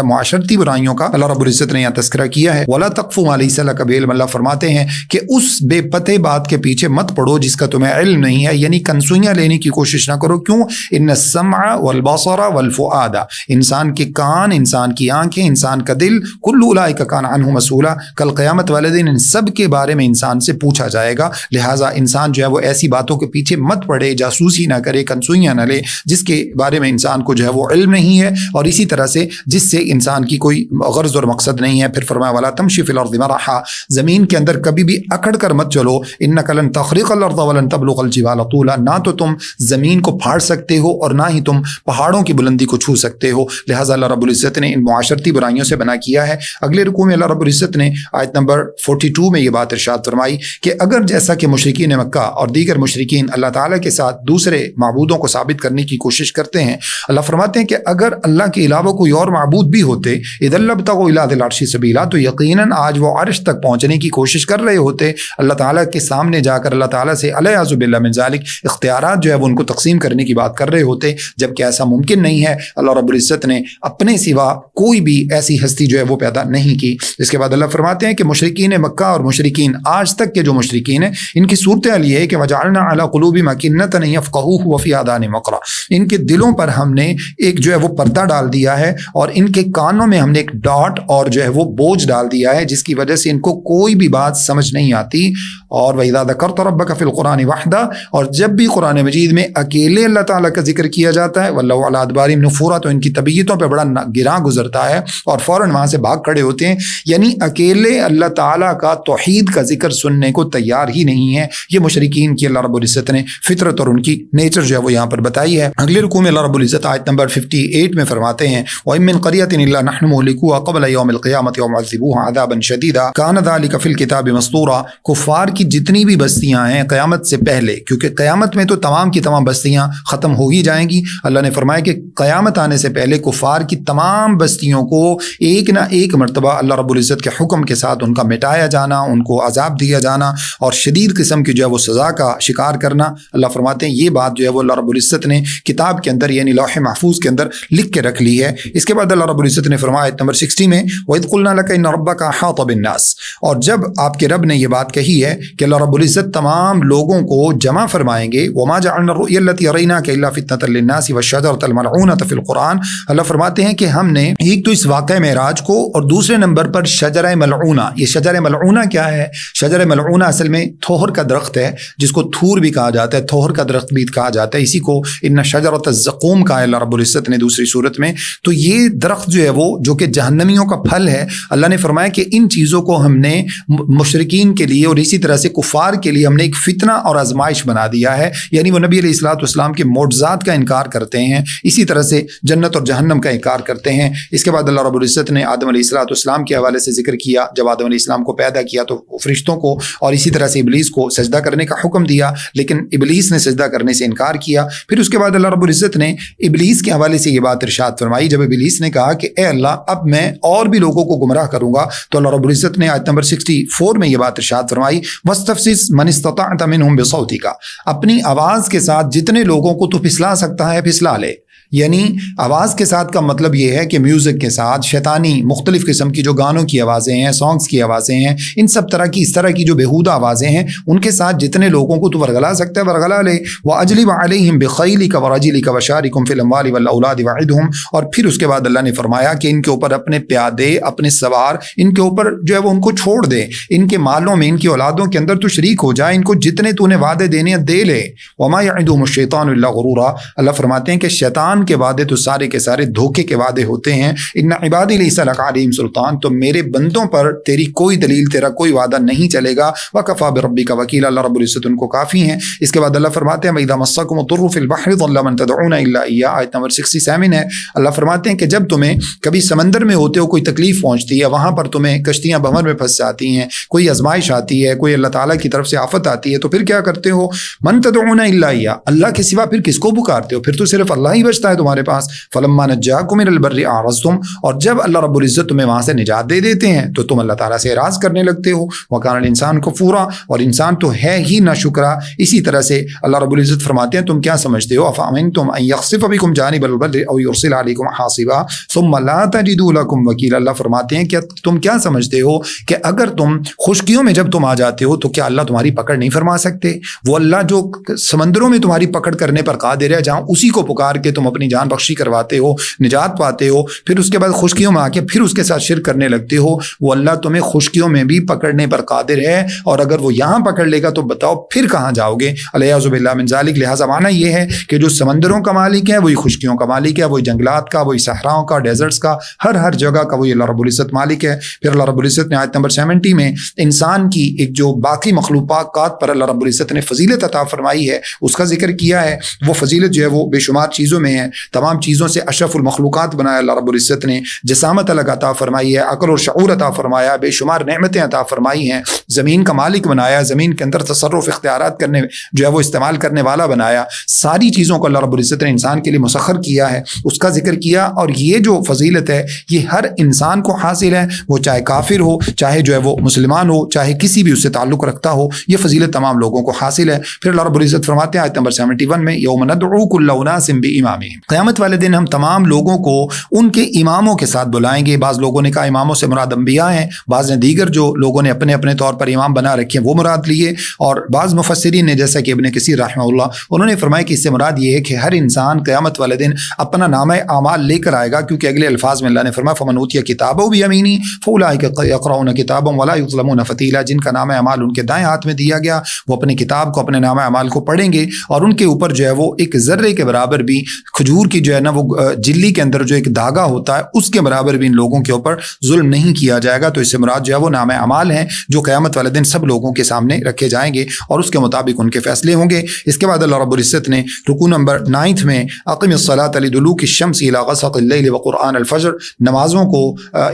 معاشرتی برائیوں کا اللہ رب العزت نے یہاں تذکرہ کیا ہے. ولا تقف ما ليس لك به علم, اللہ فرماتے ہیں کہ اس بے پتے بات کے پیچھے مت پڑو جس کا تمہیں علم نہیں ہے, یعنی کنسوئیاں لینے کی کوشش نہ کرو. کیوں؟ ان السمع والبصر والفؤاد, انسان کے کان, انسان کی آنکھیں, انسان کا دل, کل اولئک کان عنہ مسئولا, کل قیامت والے دن ان سب کے بارے میں انسان سے پوچھا جائے گا. لہٰذا انسان جو ہے وہ ایسی باتوں کے پیچھے مت پڑے, جاسوسی نہ کرے, کنسوئیاں نہ لے جس کے بارے میں انسان کو جو ہے وہ علم نہیں ہے, اور اسی طرح سے جس سے انسان کی کوئی غرض اور مقصد نہیں ہے. پھر فرمایا ولا تمشی فی الارض مرحا, زمین کے اندر کبھی بھی اکڑ کر مت چلو. انک لن تخرق الارض ولن تبلغ الجبال طولا, نہ تو تم زمین کو پھاڑ سکتے ہو اور نہ ہی تم پہاڑوں کی بلندی کو چھو سکتے ہو. لہٰذا اللہ رب العزت نے ان معاشرتی برائیوں سے بنا کیا ہے. اگلے رکوع میں اللہ رب العزت نے آیت نمبر 42 میں یہ بات ارشاد فرمائی کہ اگر جیسا کہ مشرکین مکہ اور دیگر مشرکین اللہ تعالیٰ کے ساتھ دوسرے معبودوں کو ثابت کرنے کی کوشش کرتے ہیں, اللہ فرماتے ہیں کہ اگر اللہ کے علاوہ کوئی اور معبود بھی ہوتے اذا لابتغوا الی ذی العرش سبیلا, تو یقیناً آج وہ عرش تک پہنچنے کی کوشش کر رہے ہوتے, اللہ تعالیٰ کے سامنے جا کر اللہ تعالیٰ سے الیاذ باللہ من ذالک اختیارات جو ہے وہ ان کو تقسیم کرنے کی بات کر رہے ہوتے, جبکہ ایسا ممکن نہیں ہے. اللہ رب العزت نے اپنے سوا کوئی بھی ایسی ہستی جو ہے وہ پیدا نہیں کی. اس کے بعد اللہ فرماتے ہیں کہ مشرکین مکہ اور مشرکین آج تک کے جو مشرکین ہیں ان کی صورتحال یہ ہے کہ وجعلنا علی قلوبہم اکنۃ ان یفقہوہ وفی آذانہم وقرا, ان کے دلوں پر ہم نے ایک جو ہے وہ پردہ ڈال دیا ہے اور ان کے کانوں میں ہم نے ایک ڈاٹ اور جو ہے وہ بوجھ ڈال دیا ہے, جس کی وجہ سے ان کو کوئی بھی بات سمجھ نہیں آتی. اور وَإِذَا ذَكَرْتَ رَبَّكَ فِي الْقُرْآنِ وَحْدَهُ, اور جب بھی قرآن مجید میں اکیلے اللہ تعالیٰ کا ذکر کیا جاتا ہے وَاللَّهُ عَلَىٰ أَدْبَارِهِمْ نُفُورًا, تو ان کی طبیعتوں پہ بڑا گراں گزرتا ہے اور فوراً وہاں سے بھاگ کھڑے ہوتے ہیں. یعنی اکیلے اللہ تعالیٰ کا توحید کا ذکر سننے کو تیار ہی نہیں ہے. یہ مشرکین کی اللہ رب العزت نے فطرت اور ان کی نیچر جو ہے وہ یہاں پر بتائی ہے. اگلے رکوع میں اللہ رب العزت آیت نمبر 58 میں فرماتے ہیں وَإِن مِّن قَرْيَةٍ إِلَّا نَحْنُ مُهْلِكُوهَا قَبْلَ يَوْمِ الْقِيَامَةِ وَمُعَذِّبُوهَا عَذَابًا شَدِيدًا كَانَ ذَلِكَ فِي الْكِتَابِ مَسْطُورًا. کفار کی جتنی بھی بستیاں ہیں قیامت سے پہلے, کیونکہ قیامت میں تو تمام کی تمام بستیاں ختم ہو ہی جائیں گی, اللہ نے فرمایا کہ قیامت آنے سے پہلے کفار کی تمام بستیوں کو ایک نہ ایک مرتبہ اللہ رب العزت کے حکم کے ساتھ ان کا مٹایا جانا, ان کو عذاب دیا جانا اور شدید قسم کی جو ہے وہ سزا کا شکار کرنا. اللہ فرماتے ہیں یہ بات جو ہے وہ اللہ رب العزت نے کتاب کے اندر یعنی لوح محفوظ کے اندر لکھ کے رکھ لی ہے. اس کے بعد اللہ رب العزت نے فرمایا آیت نمبر 60 میں وَإِذْ قُلْنَا لَكَ إِنَّ رَبَّكَ أَحَاطَ بِالنَّاسِ, اور جب آپ کے رب نے یہ بات کہی ہے کہ اللہ رب العزت تمام لوگوں کو جمع فرمائیں گے, وَمَا جَعَلْنَا الرُّؤْيَا الَّتِي أَرَيْنَاكَ إِلَّا فِتْنَةً لِلنَّاسِ وَالشَّجَرَةَ الْمَلْعُونَةَ فِي الْقُرْآنِ, اللہ فرماتے ہیں کہ ہم نے ایک تو اس واقعہ معراج کو اور دوسرے نمبر پر شجرہ ملعونہ. یہ شجرہ ملعونہ کیا ہے؟ شجرہ ملعونہ اصل میں تھوہر کا درخت ہے جس کو تھور بھی کہا جاتا ہے, تھوہر کا درخت بھی کہا جاتا ہے. اسی کو ان شجرۃ الزقوم کہا ہے اللہ رب العزت نے دوسری صورت میں. تو یہ درخت جو ہے وہ جو کہ جہنمیوں کا پھل ہے, اللہ نے فرمایا کہ ان چیزوں کو ہم نے مشرکین کے لیے اور اسی طرح سے کفار کے لیے ہم نے ایک فتنہ اور آزمائش بنا بنا دیا ہے، یعنی وہ نبی علیہ الصلوۃ والسلام کے معجزات کا انکار کرتے ہیں، اسی طرح سے جنت اور جہنم کا انکار کرتے ہیں۔ اس کے بعد اللہ رب العزت نے آدم علیہ الصلوۃ والسلام کے حوالے سے ذکر کیا، جب آدم علیہ السلام کو پیدا کیا تو فرشتوں کو اور اسی طرح سے ابلیس کو سجدہ کرنے کا حکم دیا، لیکن ابلیس نے سجدہ کرنے سے انکار کیا۔ پھر اس کے بعد اللہ رب العزت نے ابلیس کے حوالے سے یہ بات ارشاد فرمائی، جب ابلیس نے کہا کہ اے اللہ اب میں اور بھی لوگوں کو گمراہ کروں گا، تو اللہ رب العزت نے آیت نمبر 64 میں یہ بات ارشاد فرمائی، وَاسْتَفْزِزْ مَنِ اسْتَطَعْتَ مِنْهُمْ بِصَوْتِكَ، اپنی آواز کے ساتھ جتنے لوگوں کو تو پھسلا سکتا ہے پھسلا لے۔ یعنی آواز کے ساتھ کا مطلب یہ ہے کہ میوزک کے ساتھ شیطانی مختلف قسم کی جو گانوں کی آوازیں ہیں، سانگز کی آوازیں ہیں، ان سب طرح کی اس طرح کی جو بےہودہ آوازیں ہیں، ان کے ساتھ جتنے لوگوں کو تو ورگلا سکتا ہے ورگلا لے۔ وَأَجْلِبْ عَلَيْهِمْ بِخَيْلِكَ وَرَجِلِكَ وَشَارِكُمْ فِي الْأَمْوَالِ وَالْأَوْلَادِ وَعِدْهُمْ، اور پھر اس کے بعد اللہ نے فرمایا کہ ان کے اوپر اپنے پیادے، اپنے سوار، ان کے اوپر جو ہے وہ ان کو چھوڑ دے، ان کے مالوں میں، ان کی اولادوں کے اندر تو شریک ہو جائے، ان کو جتنے تو نے وعدے دینے ہیں دے لے۔ وَمَا يَعِدُهُمُ الشَّيْطَانُ إِلَّا غُرُورًا، اللہ فرماتے ہیں کہ شیطان کے وعدے تو سارے کے سارے دھوکے کے وعدے ہوتے ہیں۔ ان عبادی لیس لک علیہم سلطان، تو میرے بندوں پر تیری کوئی دلیل، تیرا کوئی وعدہ نہیں چلے گا۔ وکفی بربک وکیلا، اللہ رب العزت ان کو کافی ہیں۔ اس کے بعد اللہ فرماتے ہیں وَإِذَا مَسَّكُمُ الضُّرُّ فِي الْبَحْرِ ضَلَّ مَن تَدْعُونَ إِلَّا إِيَّاهُ، آیت نمبر 67 ہے۔ اللہ فرماتے ہیں کہ جب تمہیں کبھی سمندر میں ہوتے ہو، کوئی تکلیف پہنچتی ہے، وہاں پر تمہیں کشتیاں بحر میں پھنس جاتی ہیں، کوئی آزمائش آتی ہے، کوئی اللہ تعالیٰ کی طرف سے آفت آتی ہے، تو پھر کیا کرتے ہو؟ من تدعون الا ایہ، اللہ کے سوا پھر کس کو پکارتے ہو؟ پھر تو صرف اللہ ہی بچتا ہے تمہارے پاس۔ فلما نجاکم من البر اعرضتم، اور جب اللہ رب العزت تمہیں وہاں سے نجات دے دیتے ہیں تو تم اللہ تعالیٰ سے اعراض کرنے لگتے ہو۔ وکان الانسان کفورا، اور انسان تو ہے ہی ناشکرا۔ اسی طرح سے اللہ رب العزت فرماتے ہیں تم کیا سمجھتے ہو؟ افامنتم ان یخسف بکم جانب البر او یرسل علیکم حاصبا ثم لا تجدوا لکم وکیلا، اللہ فرماتے ہیں کہ تم کیا سمجھتے ہو کہ اگر تم خشکیوں میں جب تم آ جاتے ہو تو کیا اللہ تمہاری پکڑ نہیں فرما سکتے؟ وہ اللہ جو سمندروں میں تمہاری پکڑ کرنے پر قادر ہے، جہاں اسی کو پکار کے تم اپنی جان بخشی کرواتے ہو، نجات پاتے ہو، پھر اس کے بعد خشکیوں میں آ کے پھر اس کے ساتھ شرک کرنے لگتے ہو، وہ اللہ تمہیں خشکیوں میں بھی پکڑنے پر قادر ہے، اور اگر وہ یہاں پکڑ لے گا تو بتاؤ پھر کہاں جاؤ گے؟ الیاذ باللہ من ذالک، لہٰذا معنی یہ ہے کہ جو سمندروں کا مالک ہے وہی خشکیوں کا مالک ہے، وہی جنگلات کا، وہی صحراؤں کا، ڈیزرٹس کا، ہر جگہ کا وہی اللہ رب العزت مالک ہے۔ پھر اللہ رب العزت نے آیت نمبر 70 میں انسان کی ایک جو باقی مخلوقات پر اللہ رب العزت نے فضیلت عطا فرمائی ہے اس کا ذکر کیا ہے۔ وہ فضیلت جو ہے وہ بے شمار چیزوں میں ہے، تمام چیزوں سے اشرف المخلوقات بنایا اللہ رب العزت نے، جسامت الگ عطا فرمائی ہے، عقل اور شعور عطا فرمایا، بے شمار نعمتیں عطا فرمائی ہیں، زمین کا مالک بنایا، زمین کے اندر تصرف اختیارات کرنے جو ہے وہ استعمال کرنے والا بنایا، ساری چیزوں کو اللہ رب العزت نے انسان کے لیے مسخر کیا ہے، اس کا ذکر کیا۔ اور یہ جو فضیلت ہے یہ ہر انسان کو حاصل ہے، وہ چاہے کافر ہو، چاہے جو ہے وہ مسلمان ہو، چاہے کسی بھی اس سے تعلق رکھتا ہو، یہ فضیلت تمام لوگوں کو حاصل ہے۔ پھر اللہ رب العزت فرماتے ہیں آیت نمبر 71 میں یوم ندعو کل اناس بامامہم، قیامت والے دن ہم تمام لوگوں کو ان کے اماموں کے ساتھ بلائیں گے۔ بعض لوگوں نے کہا اماموں سے مراد انبیاء ہیں، بعض نے دیگر جو لوگوں نے اپنے اپنے طور پر امام بنا رکھے ہیں وہ مراد لیے، اور بعض مفسرین نے جیسا کہ ابن کثیر رحمہ اللہ انہوں نے فرمایا کہ اس سے مراد یہ ہے کہ ہر انسان قیامت والے دن اپنا نامہ اعمال لے کر آئے گا، کیونکہ اگلے الفاظ میں اللہ نے فرمایا فمن اوتی کتابہ بیمینہ فاولئک یقرؤون کتابهم ولا یظلمون فتیلا، جن کا نامہ اعمال ان کے دائیں ہاتھ میں دیا گیا وہ اپنی کتاب کو، اپنے نامہ اعمال کو پڑھیں گے، اور ان کے اوپر جو ہے وہ ایک ذرے کے برابر بھی کھجور کی جو ہے نا وہ جلی کے اندر جو ایک دھاگا ہوتا ہے اس کے برابر بھی ان لوگوں کے اوپر ظلم نہیں کیا جائے گا۔ تو اس سے مراد جو ہے وہ نامہ اعمال ہیں جو قیامت والے دن سب لوگوں کے سامنے رکھے جائیں گے اور اس کے مطابق ان کے فیصلے ہوں گے۔ اس کے بعد اللہ رب العزت نے رکوع نمبر 9 میں اقم الصلاۃ لدلوک الشمس الی غسق اللیل وقرآن الفجر، نمازوں کو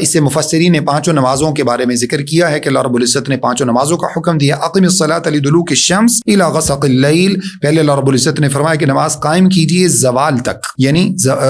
اس سے مفسرین نے پانچوں نمازوں کے بارے میں ذکر کیا ہے کہ اللہ رب العزت نے پانچوں نمازوں کا حکم دیا۔ اقم الصلاۃ لدلوک الشمس الی غسق اللیل، پہلے اللہ رب العزت نے فرمایا کہ نماز قائم کیجئے زوال تک، یعنی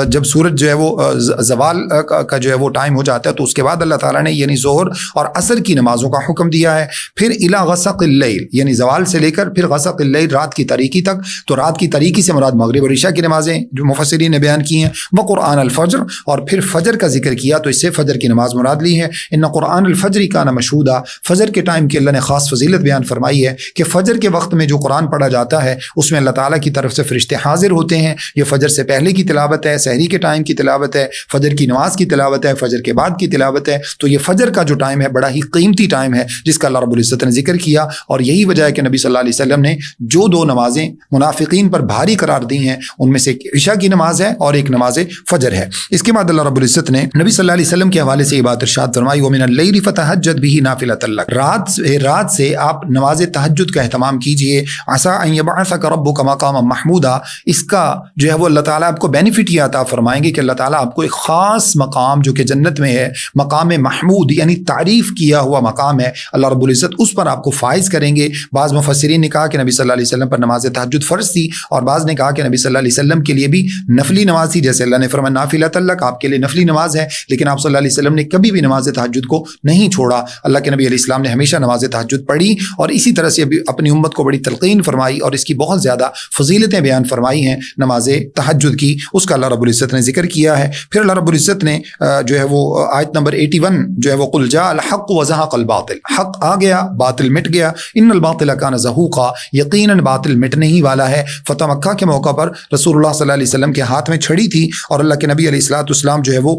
جب سورج جو ہے وہ زوال کا جو ہے وہ ٹائم ہو جاتا ہے تو اس کے بعد اللہ تعالیٰ نے یعنی ظہر اور عصر کی نمازوں کا حکم دیا ہے۔ پھر الی غسق اللیل یعنی زوال سے لے کر پھر غسق اللیل رات کی تاریکی تک، تو رات کی تاریکی سے مراد مغرب اور عشاء کی نمازیں جو مفسرین نے بیان کی ہیں، وقرآن الفجر، اور پھر فجر کا ذکر کیا تو اس سے فجر کی نماز مراد لی ہے۔ ان قرآن الفجر کان مشہودا، فجر کے ٹائم کی اللہ نے خاص فضیلت بیان فرمائی ہے کہ فجر کے وقت میں جو قرآن پڑھا جاتا ہے اس میں اللہ تعالیٰ کی طرف سے فرشتے حاضر ہوتے ہیں۔ یہ فجر سے پہلے کی تلاوت ہے، سحری کے ٹائم کی تلاوت ہے، فجر کی نماز کی تلاوت ہے، فجر کے بعد کی تلاوت ہے. تو یہ فجر کا جو ٹائم ہے بڑا ہی قیمتی ٹائم ہے جس کا اللہ رب العزت نے ذکر کیا، اور یہی وجہ ہے کہ نبی صلی اللہ علیہ وسلم نے جو دو نمازیں منافقین پر بھاری قرار دی ہیں ان میں سے ایک عشاء کی نماز ہے اور ایک نماز فجر ہے. اس کے بعد اللہ رب العزت نے نبی صلی اللہ علیہ وسلم کے حوالے سے یہ بات ارشاد فرمائی، وَمِنَ اللَّيْلِ فَتَهَجَّدْ بِهِ نَافِلَةً لَكَ، رات سے آپ نماز تہجد کا اہتمام کیجئے. عَسَىٰ أَن يَبْعَثَكَ رَبُّكَ مَقَامًا مَحْمُودًا، اس کا جو ہے وہ اللہ تعالیٰ آپ کو بینیفٹ یہ عطا فرمائیں گے کہ اللہ تعالیٰ آپ کو ایک خاص مقام جو کہ جنت میں ہے، مقام محمود یعنی تعریف کیا ہوا مقام ہے، اللہ رب العزت اس پر آپ کو فائز کریں گے. بعض مفسرین نے کہا کہ نبی صلی اللہ علیہ وسلم پر نماز تہجد فرض تھی، اور بعض نے کہا کہ نبی صلی اللہ علیہ وسلم کے لیے بھی نفلی نماز تھی، جیسے اللہ نے فرمایا نافلۃ لک، آپ کے لیے نفلی نماز ہے، لیکن آپ صلی اللہ علیہ وسلم نے کبھی بھی نماز تہجد کو نہیں چھوڑا. اللہ کے نبی علیہ السلام نے ہمیشہ نماز تہجد پڑھی اور اسی طرح سے اپنی امت کو بڑی تلقین فرمائی اور اس کی بہت زیادہ فضیلتیں بیان فرمائی ہیں نماز تہجد کی، اس کا اللہ رب العزت نے ذکر کیا ہے. پھر اللہ رب العزت نے جو ہے وہ آیت نمبر 81 جو ہے وہ قل جاء الحق وزهق الباطل، حق آ گیا باطل مٹ گیا، ان الباطل کان زہوقا، یقیناً باطل مٹنے ہی والا ہے. فتح مکہ کے موقع پر رسول اللہ صلی اللہ علیہ وسلم کے ہاتھ میں چھڑی تھی اور اللہ کے نبی علیہ الصلوۃ والسلام جو ہے وہ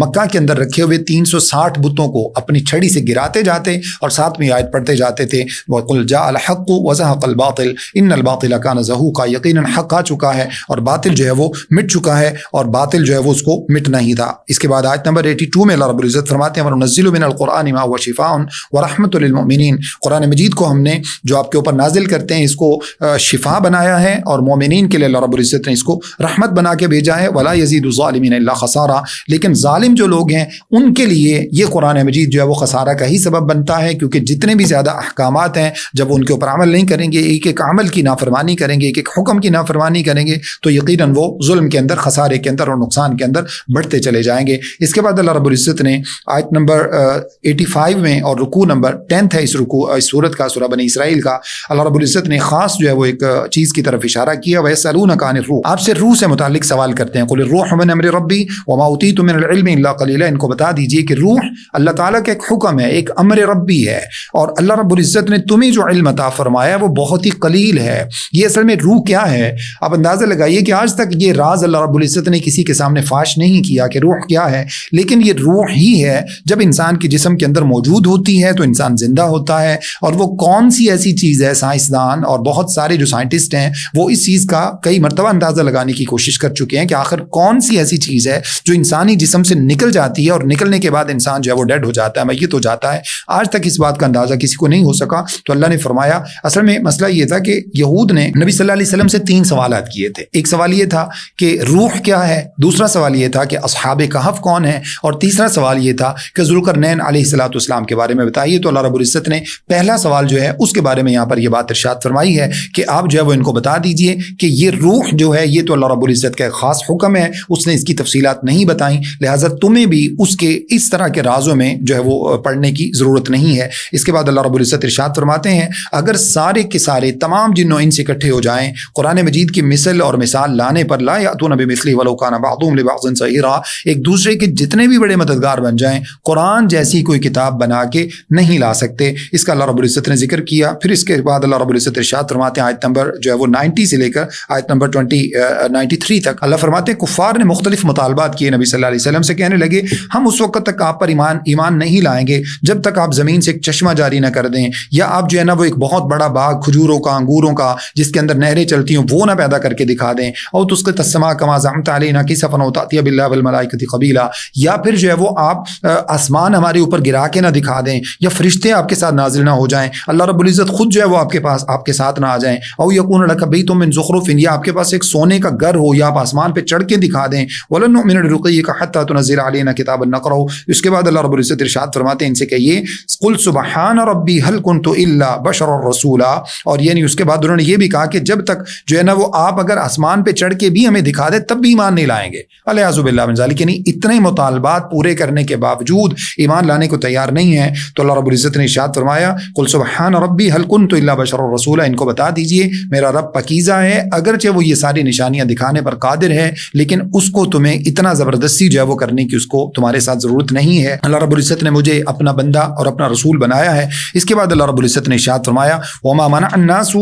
مکہ کے اندر رکھے ہوئے 360 بتوں کو اپنی چھڑی سے گراتے جاتے اور ساتھ میں آیت پڑھتے جاتے تھے، وَقُلْ جَاءَ الْحَقُّ وَزَهَقَ الْبَاطِلُ إِنَّ الْبَاطِلَ كَانَ زَهُوقًا، یقیناً حق آ چکا ہے اور باطل جو ہے وہ مٹ چکا ہے، اور باطل جو ہے وہ اس کو مٹنا ہی تھا. اس کے بعد آیت نمبر 82 میں اللہ رب العزت فرماتے ہیں وَنُنَزِّلُ مِنَ الْقُرْآنِ مَا هُوَ شِفَاءٌ وَرَحْمَةٌ لِلْمُؤْمِنِينَ، قرآن مجید کو ہم نے جو آپ کے اوپر نازل کرتے ہیں اس کو شفا بنایا ہے اور مومنین کے لیے اللہ رب العزت نے اس کو رحمت بنا کے بھیجا ہے. وَلَا يَزِيدُ الظَّالِمِينَ إِلَّا خَسَارًا، لیکن ظالم جو لوگ ہیں ان کے لیے یہ قرآن مجید جو ہے وہ خسارہ کا ہی سبب بنتا ہے، کیونکہ جتنے بھی زیادہ احکامات ہیں جب وہ ان کے اوپر عمل نہیں کریں گے، ایک ایک عمل کی نافرمانی کریں گے، ایک ایک حکم کی نافرمانی کریں گے، تو یقیناً وہ ظلم کے اندر، خسارے کے اندر اور نقصان کے اندر بڑھتے چلے جائیں گے. اس کے بعد اللہ رب العزت نے آیت نمبر 85 میں اور رکوع نمبر 10 ہے اس سورت کا، سورہ بنی اسرائیل کا، اللہ رب العزت نے خاص جو ہے وہ ایک چیز کی طرف اشارہ کیا، وَيَسْأَلُونَكَ عَنِ الرُّوحِ، آپ سے روح سے متعلق سوال کرتے ہیں، قُلِ الرُّوحُ مِنْ أَمْرِ رَبِّي وَمَا أُوتِيتُم مِنَ الْعِلْمِ إِلَّا قَلِيلًا، ان کو بتا دیجئے کہ روح اللہ تعالیٰ کا ایک حکم ہے، ایک امر ربی ہے، اور اللہ رب العزت نے تمہیں جو علم عطا فرمایا وہ بہت ہی قلیل ہے. یہ اصل میں روح کیا ہے؟ آپ اندازہ لگائیے کہ آج تک یہ راز اللہ رب العزت نے کسی کے سامنے فاش نہیں کیا کہ روح کیا ہے، لیکن یہ روح ہی ہے. جب انسان کے جسم کے اندر موجود ہوتی ہے تو انسان زندہ ہوتا ہے، اور وہ کون سی ایسی چیز ہے، سائنسدان اور بہت سارے جو سائنٹسٹ ہیں وہ اس چیز کا کئی مرتبہ اندازہ لگانے کی کوشش کر چکے ہیں کہ آخر کون سی ایسی چیز ہے جو انسانی جسم سے نکل جاتی ہے اور نکلنے کے بعد انسان جو ہے وہ ڈیڈ ہو جاتا ہے، میت ہو جاتا ہے. آج تک اس بات کا اندازہ کسی کو نہیں ہو سکا. تو اللہ نے فرمایا، اصل میں مسئلہ یہ تھا کہ یہود نے نبی صلی اللہ علیہ وسلم سے 3 سوالات کیے تھے. ایک سوال یہ تھا کہ روح کیا ہے، دوسرا سوال یہ تھا کہ اصحاب کہف کون ہیں، اور تیسرا سوال یہ تھا کہ ذوالقرنین علیہ الصلوۃ والسلام کے بارے میں بتائیے. تو اللہ رب العزت نے پہلا سوال جو ہے اس کے بارے میں یہاں پر یہ بات ارشاد فرمائی ہے کہ آپ جو ہے وہ ان کو بتا دیجئے کہ یہ روح جو ہے یہ تو اللہ رب العزت کا ایک خاص حکم ہے، اس نے اس کی تفصیلات نہیں بتائیں، لہٰذا تمہیں بھی اس کے اس طرح کے رازوں میں جو ہے وہ پڑھنے کی ضرورت نہیں ہے. اس کے بعد اللہ رب العزت ارشاد فرماتے ہیں اگر سارے کے سارے تمام جن و انس اکٹھے ہو جائیں قرآن مجید کی مثل اور مثال لانے پر، لا یأتون بمثلہ ولو کان بعضهم لبعض ظہیرا، ایک دوسرے کے جتنے بھی بڑے مددگار بن جائیں قرآن جیسی کوئی کتاب بنا کے نہیں لا سکتے. اس کا اللہ رب العزت نے ذکر کیا. پھر اس کے بعد اللہ رب العزت ارشاد فرماتے ہیں آیت نمبر جو ہے وہ 90 سے لے کر آیت نمبر 93 تک، اللہ فرماتے ہیں کفار نے مختلف مطالبات کیے نبی صلی اللہ علیہ وسلم سے، کہنے لگے ہم اس وقت تک آپ پر ایمان نہیں لائیں گے جب تک آپ زمین سے ایک چشمہ جاری نہ کر دیں، یا آپ جو ہے نا وہ ایک بہت بڑا باغ کھجوروں کا، انگوروں کا جس کے اندر نہریں چلتی ہوں وہ نہ پیدا کر کے دکھا دیں، اور تسقط السماء کما زعمت علینا کسفا وتأتی باللہ والملائکۃ قبیلا، یا پھر جو ہے وہ آپ آسمان ہمارے اوپر گرا کے نہ دکھا دیں، یا فرشتے آپ کے ساتھ نازل نہ ہو جائیں، اللہ رب العزت خود جو ہے وہ آپ کے ساتھ نہ آ جائیں، او یکون لک بیت من زخرف، یا آپ کے پاس ایک سونے کا گھر ہو یا آپ آسمان پہ چڑھ کے دکھا دیں، ولن نؤمن لرقیک حتی تنزل علینا کتابا نقرأہ. اس کے بعد اللہ رب العزت ارشاد فرماتے ہیں ان سے کہیے قل سبحان ربی هل كنت الا بشرا رسولا، اور یعنی اس کے بعد انہوں نے یہ بھی کہا کہ جب تک جو ہے نا وہ آپ اگر آسمان پہ چڑھ کے بھی ہمیں دکھا دے تب بھی ایمان نہیں لائیں گے. الیاذ باللہ من ذلک، یعنی اتنے مطالبات پورے کرنے کے باوجود ایمان لانے کو تیار نہیں ہے. تو اللہ رب العزت نے ارشاد فرمایا قل سبحان ربی هل كنت الا بشرا رسولا، ان کو بتا دیجئے میرا رب پاکیزہ ہے، اگرچہ وہ یہ ساری نشانیاں دکھانے پر قادر ہے لیکن اس کو تمہیں اتنا زبردستی جو ہے وہ کرنے کی اس کو تمہارے ساتھ ضرورت نہیں ہے. اللہ رب العزت نے مجھے اپنا بندہ اور اپنا رسول بنایا ہے. اس کے بعد اللہ رب العزت نے ارشاد فرمایا وما منع الناس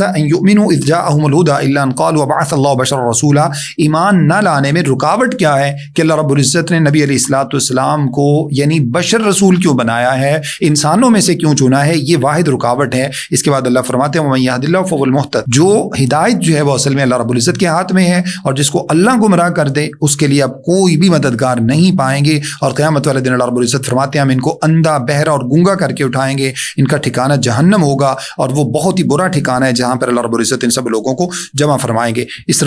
ان يؤمنوا اذ جاءهم الهدى الا ان قالوا وبعث اللہ بشر رسولا، ایمان نہ لانے میں رکاوٹ کیا ہے کہ اللہ رب العزت نے نبی علیہ الصلوۃ والسلام کو یعنی بشر رسول کیوں بنایا ہے، انسانوں میں سے کیوں چنا ہے، یہ واحد رکاوٹ ہے۔ اس کے بعد اللہ فرماتے ہیں وَمَن يَهْدِ اللَّهُ فَهُوَ الْمُهْتَدِ، جو ہدایت جو ہے وہ اصل میں اللہ رب العزت کے ہاتھ میں ہے، اور جس کو اللہ گمراہ کر دے اس کے لیے اب کوئی بھی مددگار نہیں پائیں گے، اور قیامت والے دن اللہ رب العزت فرماتے ہیں ہم ان کو اندھا بہرا اور گونگا کر کے اٹھائیں گے، ان کا ٹھکانہ جہنم ہوگا، اور وہ بہت ہی برا ٹھکانہ ہے جہاں پر اللہ رب العزت ان سب لوگوں کو جمع فرمائیں گے۔ اس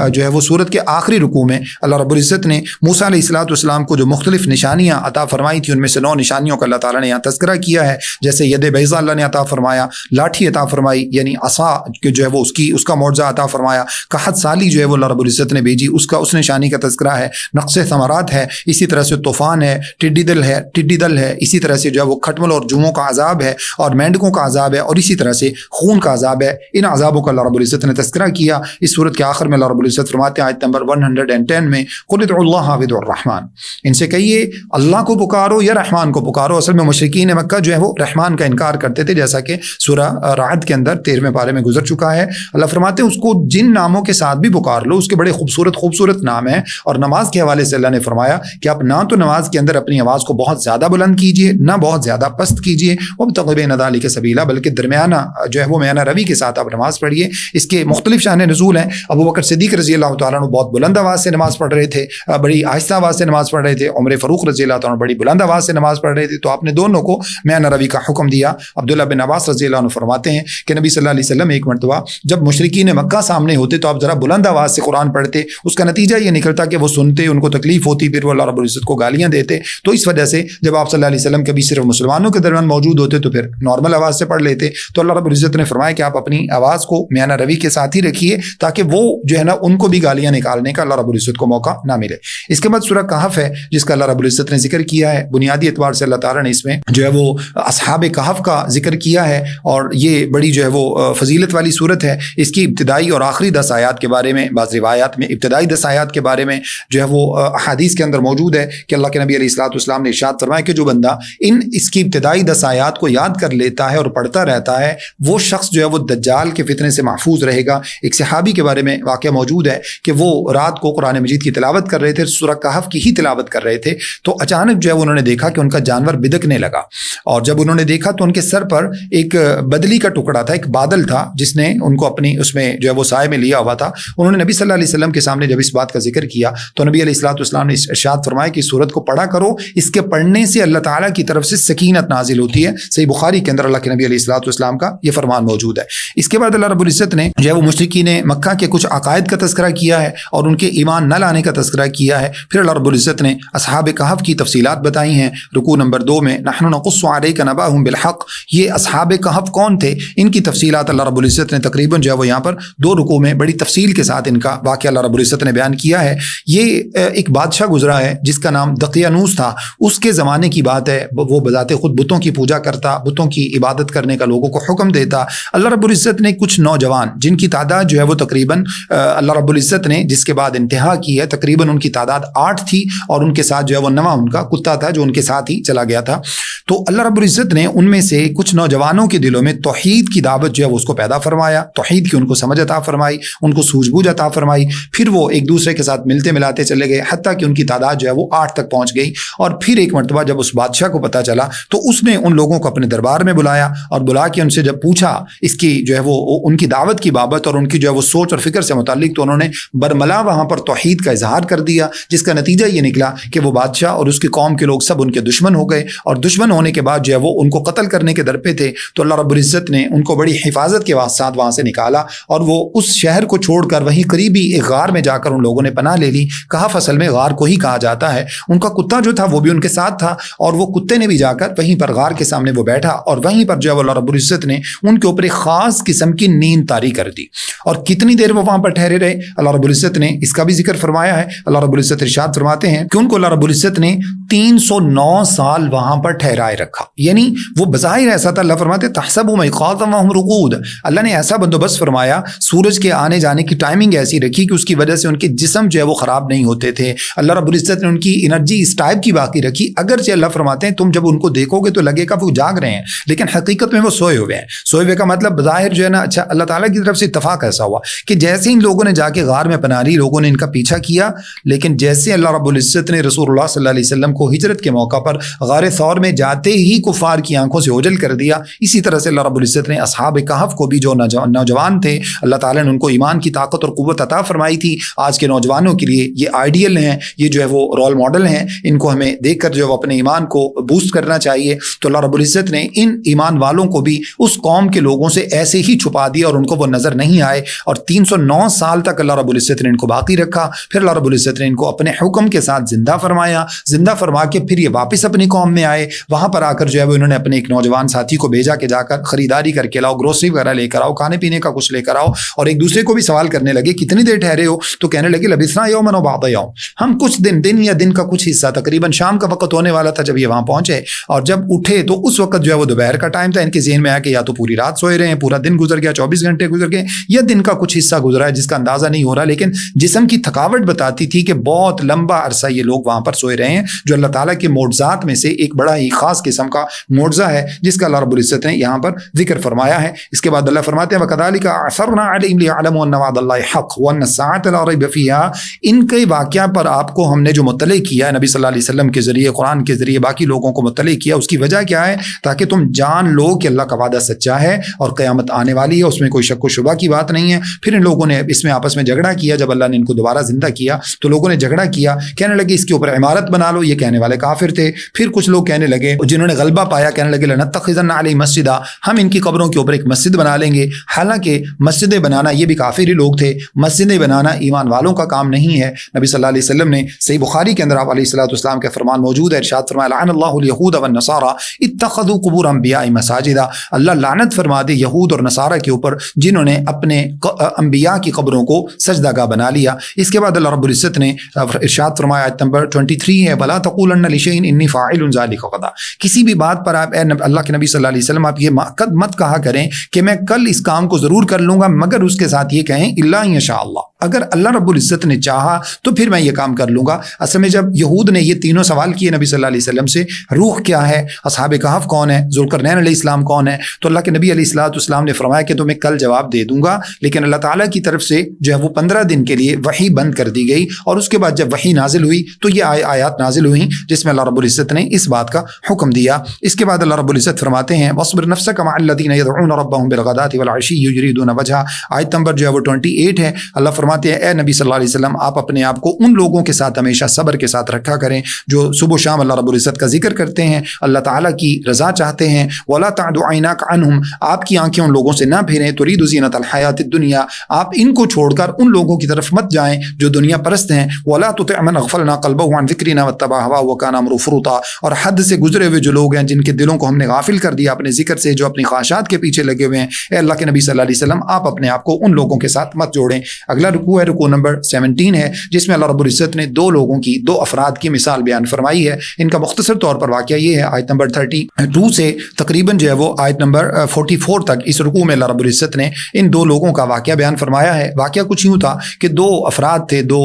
جو ہے وہ سورت کے آخری رکوع میں اللہ رب العزت نے موسیٰ علیہ الصلوۃ والسلام کو جو مختلف نشانیاں عطا فرمائی تھی ان میں سے 9 نشانیوں کا اللہ تعالیٰ نے یہاں تذکرہ کیا ہے، جیسے ید بیضاء اللہ نے عطا فرمایا، لاٹھی عطا فرمائی یعنی عصا جو ہے وہ اس کا معجزہ عطا فرمایا، قحط سالی جو ہے وہ اللہ رب العزت نے بھیجی اس نشانی کا تذکرہ ہے، نقص ثمرات ہے، اسی طرح سے طوفان ہے، ٹڈی دل ہے، اسی طرح سے جو ہے وہ کھٹمل اور جوؤں کا عذاب ہے، اور مینڈکوں کا عذاب ہے، اور اسی طرح سے خون کا عذاب ہے۔ ان عذابوں کا اللہ رب العزت نے تذکرہ کیا۔ اس صورت کے آخر میں اللہ رب العزت فرماتے ہیں آیت نمبر 110 میں قُلِ ادْعُوا اللَّهَ وَادْعُوا الرَّحْمَٰنَ، ان سے کہیے اللہ کو پکارو یا رحمان کو پکارو۔ اصل میں مشرکین مکہ جو ہے وہ رحمان کا انکار کرتے تھے، جیسا کہ سورہ رعد کے اندر 13ویں پارے میں گزر چکا ہے۔ اللہ فرماتے ہیں اس کو جن ناموں کے ساتھ بھی پکار لو، اس کے بڑے خوبصورت نام ہیں، اور نماز کے حوالے سے اللہ نے فرمایا کہ آپ نہ تو نماز کے اندر اپنی آواز کو بہت زیادہ بلند کیجئے، نہ بہت زیادہ پست کیجئے، وابتغوا بین ذلک سبیلا، بلکہ درمیانہ جو ہے وہ میانہ روی کے ساتھ آپ نماز پڑھیے۔ اس کے مختلف شان نزول ہیں۔ ابو بکر صدیق رضی اللہ تعالیٰ عنہ بہت بلند آواز سے نماز پڑھ رہے تھے، بڑی آہستہ آواز سے نماز پڑھ رہے تھے، عمر فاروق رضی اللہ تعالیٰ عنہ بڑی بلند آواز سے نماز پڑھ رہے تھے، تو آپ نے دونوں کو میانہ روی کا حکم دیا۔ عبداللہ بن عباس رضی اللہ عنہ فرماتے ہیں کہ نبی صلی اللہ علیہ وسلم ایک مرتبہ جب مشرکین مکہ سامنے ہوتے تو آپ ذرا بلند آواز سے قرآن پڑھتے، اس کا نتیجہ یہ نکلتا کہ وہ سنتے، ان کو تکلیف ہوتی، پھر وہ اللہ رب العزت کو گالیاں دیتے۔ تو اس وجہ سے جب آپ صلی اللہ علیہ وسلم کبھی صرف مسلمانوں کے درمیان موجود ہوتے تو پھر نارمل آواز سے پڑھ لیتے۔ تو اللہ رب العزت نے فرمایا کہ آپ اپنی آواز کو میانہ روی کے ساتھ ہی رکھیے تاکہ وہ جو ہے نا ان کو بھی گالیاں نکالنے کا اللہ رب العزت کو موقع نہ ملے۔ اس کے بعد سورہ کہف ہے جس کا اللہ رب العزت نے ذکر کیا ہے۔ بنیادی اعتبار سے اللہ تعالیٰ نے اس میں جو ہے وہ اصحاب کہف کا ذکر کیا ہے، اور یہ بڑی جو ہے وہ فضیلت والی صورت ہے۔ اس کی ابتدائی اور آخری 10 آیات کے بارے میں بعض روایات میں ابتدائی 10 آیات کے بارے میں جو ہے وہ احادیث کے اندر موجود ہے کہ اللہ کے نبی علیہ الصلوۃ والسلام نے ارشاد فرمایا کہ جو بندہ اس کی ابتدائی 10 آیات کو یاد کر لیتا ہے اور پڑھتا رہتا ہے وہ شخص جو ہے وہ دجال کے فتنے سے محفوظ رہے گا۔ ایک صحابی کے بارے میں واقعہ موجود ہے کہ وہ رات کو قرآن مجید کی تلاوت کر رہے تھے، سورہ کہف کی ہی تلاوت کر رہے تھے، تو اچانک جو ہے انہوں نے دیکھا کہ ان کا جانور بدکنے لگا، اور جب انہوں نے دیکھا تو ان کے سر پر ایک بدلی کا ٹکڑا تھا، ایک بادل تھا جس نے ان کو اپنی اس میں جو ہے وہ سائے میں لیا ہوا تھا۔ انہوں نے نبی صلی اللہ علیہ وسلم کے سامنے جب اس بات کا ذکر کیا تو نبی علیہ الصلوۃ والسلام نے ارشاد فرمایا کہ اس سورت کو پڑھا کرو، اس کے پڑھنے سے اللہ تعالیٰ کی طرف سے سکینت نازل ہوتی ہے۔ صحیح بخاری کے اندر اللہ کے نبی علیہ الصلوۃ والسلام کا یہ فرمان موجود ہے۔ اس کے بعد اللہ رب العزت نے جو ہے وہ مشرکین مکہ کے کچھ عقائد کا تذکرہ کیا ہے اور ان کے ایمان نہ لانے کا تذکرہ کیا ہے۔ پھر اللہ رب العزت نے اصحاب کہف کی تفصیلات بتائی ہیں۔ رکوع نمبر 2 میں نحن نقص علیک نبأہم بالحق، یہ اصحاب کہف کون تھے، ان کی تفصیلات اللہ رب العزت نے تقریباً جو ہے وہ یہاں پر 2 رکوع میں بڑی تفصیل کے ساتھ ان کا واقعہ اللہ رب العزت نے بیان کیا ہے۔ یہ ایک بادشاہ گزرا ہے جس کا نام دقیانوس تھا، اس کے زمانے کی بات ہے۔ وہ بذات خود بتوں کی پوجا کرتا، بتوں کی عبادت کرنے کا لوگوں کو حکم دیتا۔ اللہ رب العزت نے کچھ نوجوان جن کی تعداد جو ہے وہ تقریباً اللہ رب العزت نے جس کے بعد انتہا کی ہے، تقریباً ان کی تعداد 8 تھی، اور ان کے ساتھ جو ہے وہ 9 ان کا کتا تھا جو ان کے ساتھ ہی چلا گیا تھا۔ تو اللہ رب العزت نے ان میں سے کچھ نوجوانوں کے دلوں میں توحید کی دعوت جو ہے وہ اس کو پیدا فرمایا، توحید کی ان کو سمجھ عطا فرمائی، ان کو سوجھ بوجھ عطا فرمائی۔ پھر وہ ایک دوسرے کے ساتھ ملتے ملاتے چلے گئے حتیٰ کہ ان کی تعداد جو ہے وہ 8 تک پہنچ گئی۔ اور پھر ایک مرتبہ جب اس بادشاہ کو پتہ چلا تو اس نے ان لوگوں کو اپنے دربار میں بلایا اور بلا کے ان سے جب پوچھا اس کی جو ہے وہ ان کی دعوت کی بابت اور ان کی جو ہے وہ سوچ اور فکر سے متعلق، تو انہوں نے برملا وہاں پر توحید کا اظہار کر دیا، جس کا نتیجہ یہ نکلا کہ وہ بادشاہ اور اس کی قوم کے لوگ سب ان کے دشمن ہو گئے، اور دشمن ہونے کے بعد جو ہے وہ ان کو قتل کرنے کے در پہ تھے۔ تو اللہ رب العزت نے ان کو بڑی حفاظت کے ساتھ وہاں سے نکالا، اور وہ اس شہر کو چھوڑ کر وہیں قریبی ایک غار میں جا کر ان لوگوں نے پناہ لے لی۔ کہف اصل میں غار کو ہی کہا جاتا ہے۔ ان کا کتا جو تھا وہ بھی ان کے ساتھ تھا، اور وہ کتے نے بھی جا کر وہیں پر غار کے سامنے وہ بیٹھا، اور وہیں پر جو ہے اللہ رب العزت نے ان کے اوپر ایک خاص قسم کی نیند طاری کر دی۔ اور کتنی دیر وہ وہاں پر ٹھہرے رہے اللہ رب العزت نے اس کا بھی ذکر فرمایا ہے۔ اللہ رب العزت ارشاد فرماتے ہیں کہ ان کو اللہ رب العزت نے 309 سال وہاں پر ٹھہرائے رکھا، یعنی وہ بظاہر ایسا تھا، اللہ فرماتے تحسبهم ایقاظا وهم رقود، اللہ نے ایسا بندوبست فرمایا، سورج کے آنے جانے کی ٹائمنگ ایسی رکھی کہ اس کی وجہ سے ان کے جسم جو ہے وہ خراب نہیں ہوتے تھے۔ اللہ رب العزت نے ان کی انرجی اس ٹائپ کی باقی رکھی، اگرچہ اللہ فرماتے ہیں تم جب ان کو دیکھو گے تو لگے گا وہ جاگ رہے ہیں، لیکن حقیقت میں وہ سوئے ہوئے ہیں۔ سوئے ہوئے کا مطلب بظاہر جو ہے نا، اچھا اللہ تعالیٰ کی طرف سے اتفاق ایسا ہوا کہ جیسے ان لوگوں نے جا کے غار میں پناہ لی، لوگوں نے ان کا پیچھا کیا، لیکن جیسے اللہ رب العزت نے رسول اللہ صلی اللہ علیہ وسلم کو ہجرت کے موقع پر غار ثور میں جاتے ہی کفار کی آنکھوں سے اوجھل کر دیا، اسی طرح سے اللہ رب العزت نے اصحاب کہف کو بھی، جو نوجوان تھے، اللہ تعالیٰ نے ان کو ایمان کی طاقت اور قوت عطا فرمائی تھی۔ آج کے نوجوانوں کے لیے یہ آئیڈیل ہیں، یہ جو ہے وہ رول ماڈل ہیں، ان کو ہمیں دیکھ کر جو ہے وہ اپنے ایمان کو بوسٹ کرنا چاہیے۔ تو اللہ رب العزت نے ان ایمان والوں کو بھی اس قوم کے لوگوں سے ایسے ہی چھپا دیا اور ان کو وہ نظر نہیں آئے، اور 309 سال تک اللہ رب العزت نے ان کو باقی رکھا۔ پھر اللہ رب العزت نے ان کو اپنے حکم کے ساتھ زندہ فرمایا، زندہ فرما کے پھر یہ واپس اپنی قوم میں آئے۔ وہاں پر آ کر جو ہے وہ انہوں نے اپنے ایک نوجوان ساتھی کو بھیجا کہ جا کر خریداری کر کے لاؤ، گروسری وغیرہ لے کر آؤ، کھانے پینے کا کچھ لے کر آؤ، اور ایک دوسرے کو بھی سوال کرنے لگے کتنی دیر ٹھہرے ہو؟ تو کہنے لگے لبثنا یوما و بعض یوم، ہم کچھ دن یا دن کا کچھ حصہ، تقریباً شام کا وقت ہونے والا تھا جب یہ وہاں پہنچے، اور جب اٹھے تو اس وقت جو ہے وہ دوپہر کا ٹائم تھا۔ ان کے ذہن میں آیا کہ یا تو پوری رات سوئے رہے ہیں، پورا دن گزر گیا، 24 گھنٹے گزر گئے، یا دن کا کچھ حصہ گزرا ہے جس کا اندازہ نہیں ہو رہا، لیکن جسم کی تھکاوٹ بتاتی تھی کہ بہت لمبا عرصہ یہ لوگ وہاں پر سوئے رہے ہیں، جو اللہ تعالیٰ کے معجزات میں سے ایک بڑا ہی خاص قسم کا معجزہ ہے جس کا اللہ رب العزت نے یہاں پر ذکر فرمایا ہے۔ اس کے بعد اللہ فرماتے ہیں وَكَذَلِكَ أَعْثَرْنَا عَلَيْهِمْ لِيَعْلَمُوا أَنَّ وَعْدَ اللَّهِ حَقٌّ وَأَنَّ السَّاعَةَ لَا رَيْبَ فِيهَا۔ ان کے واقعہ پر آپ کو ہم نے جو مطلع کیا ہے نبی صلی اللہ علیہ وسلم کے ذریعے، قرآن کے ذریعے باقی لوگوں کو مطلع کیا، اس کی وجہ کیا ہے؟ تاکہ تم جان لو کہ اللہ کا وعدہ سچا ہے اور قیامت آنے والی ہے، اس میں کوئی شک و شبہ کی بات نہیں ہے۔ پھر ان لوگوں نے اس میں آپس میں جھگڑا کیا، جب اللہ نے ان کو دوبارہ زندہ کیا تو لوگوں نے جھگڑا کیا، کہنے لگے اس کے اوپر عمارت بنا لو، یہ کہنے والے کافر تھے۔ پھر کچھ لوگ کہنے لگے، جنہوں نے غلبہ پایا، کہنے لگے لنتخذن علیہ مسجدا، ہم ان کی قبروں کے اوپر ایک مسجد بنا لیں گے۔ حالانکہ مسجدیں بنانا یہ بھی کافر ہی لوگ تھے، مسجدیں بنانا ایمان والوں کا کام نہیں ہے۔ نبی صلی اللہ علیہ وسلم نے صحیح بخاری کے اندر آپ علیہ الصلوۃ والسلام کا فرمان موجود ہے، ارشاد فرمایا لعن اللہ الیہود والنصارى اتخذوا قبور انبیاء مساجدا، اللہ لعنت فرما دے یہود اور نصارہ کے اوپر جنہوں نے اپنے انبیاء کی قبروں کو سجدہ گاہ بنا لیا۔ اس کے بعد اللہ رب العزت نے ارشاد فرمایا، آیت نمبر 23 ہے، ولا تقولن لشیء انی فاعل ذلک غدا، کسی بھی بات پر آپ اے اللہ کے نبی صلی اللہ علیہ وسلم آپ یہ مت کہا کریں کہ میں کل اس کام کو ضرور کر لوں گا، مگر اس کے ساتھ یہ کہیں الا ان شاء اللہ، اگر اللہ رب العزت نے چاہا تو پھر میں یہ کام کر لوں گا۔ اصل میں جب یہود نے یہ تینوں سوال کیے نبی صلی اللہ علیہ وسلم سے، روح کیا ہے، اصحاب کہف کون ہے، ذوالقرنین علیہ السلام کون ہے، تو اللہ کے نبی علیہ الصلوۃ والسلام نے فرمایا کہ تمہیں کل جواب دے دوں گا، لیکن اللہ تعالیٰ کی طرف سے جو ہے وہ 15 دن کے لیے وحی بند کر دی گئی، اور اس کے بعد جب وحی نازل ہوئی تو یہ آیات نازل ہوئیں جس میں اللہ رب العزت نے اس بات کا حکم دیا۔ اس کے بعد اللہ رب العزت فرماتے ہیں وَاصْبِرْ نَفْسَكَ مَعَ الَّذِينَ يَدْعُونَ رَبَّهُمْ بِالْغَدَاةِ وَالْعَشِيِّ يُرِيدُونَ وَجْهَهُ، آیت نمبر جو ہے وہ 28 ہے۔ اللہ فرماتے ہیں اے نبی صلی اللہ علیہ وسلم آپ اپنے آپ کو ان لوگوں کے ساتھ ہمیشہ صبر کے ساتھ رکھا کریں جو صبح و شام اللہ رب العزت کا ذکر کرتے ہیں، اللہ تعالیٰ کی رضا چاہتے ہیں۔ وَلَا تَعْدُ عَيْنَاكَ عَنْهُمْ، آپ کی آنکھیں ان لوگوں سے نہ پھیریں، تُرِيدُ زِينَةَ الْحَيَاةِ الدُّنْيَا، آپ ان کو چھوڑ کر ان لوگوں کی طرف مت جائیں جو دنیا پرست ہیں۔ وَلَا تُطِعْ مَنْ أَغْفَلْنَا قَلْبَهُ عَنْ ذِكْرِنَا وَاتَّبَعَ هَوَاهُ وَكَانَ أَمْرُهُ فُرُطًا، اور حد سے گزرے ہوئے جو لوگ ہیں جن کے دلوں کو ہم نے غافل کر دیا اپنے ذکر سے، جو اپنی خواہشات کے پیچھے لگے ہوئے ہیں، اے اللہ کے نبی صلی اللہ علیہ وسلم آپ اپنے آپ کو ان لوگوں کے ساتھ مت جوڑیں۔ اگلا رکوع ہے، رکوع نمبر 17 ہے، جس میں اللہ رب العزت نے دو لوگوں کی، دو افراد کی مثال بیان فرمائی ہے۔ ان کا مختصر طور پر واقعہ یہ ہے، آیت نمبر 32 سے تقریباً جو ہے وہ آیت نمبر 44 تک اس رکوع میں اللہ رب العزت نے ان دو لوگوں کا واقعہ بیان فرمایا ہے۔ واقعہ کچھ یوں تھا کہ دو افراد تھے، دو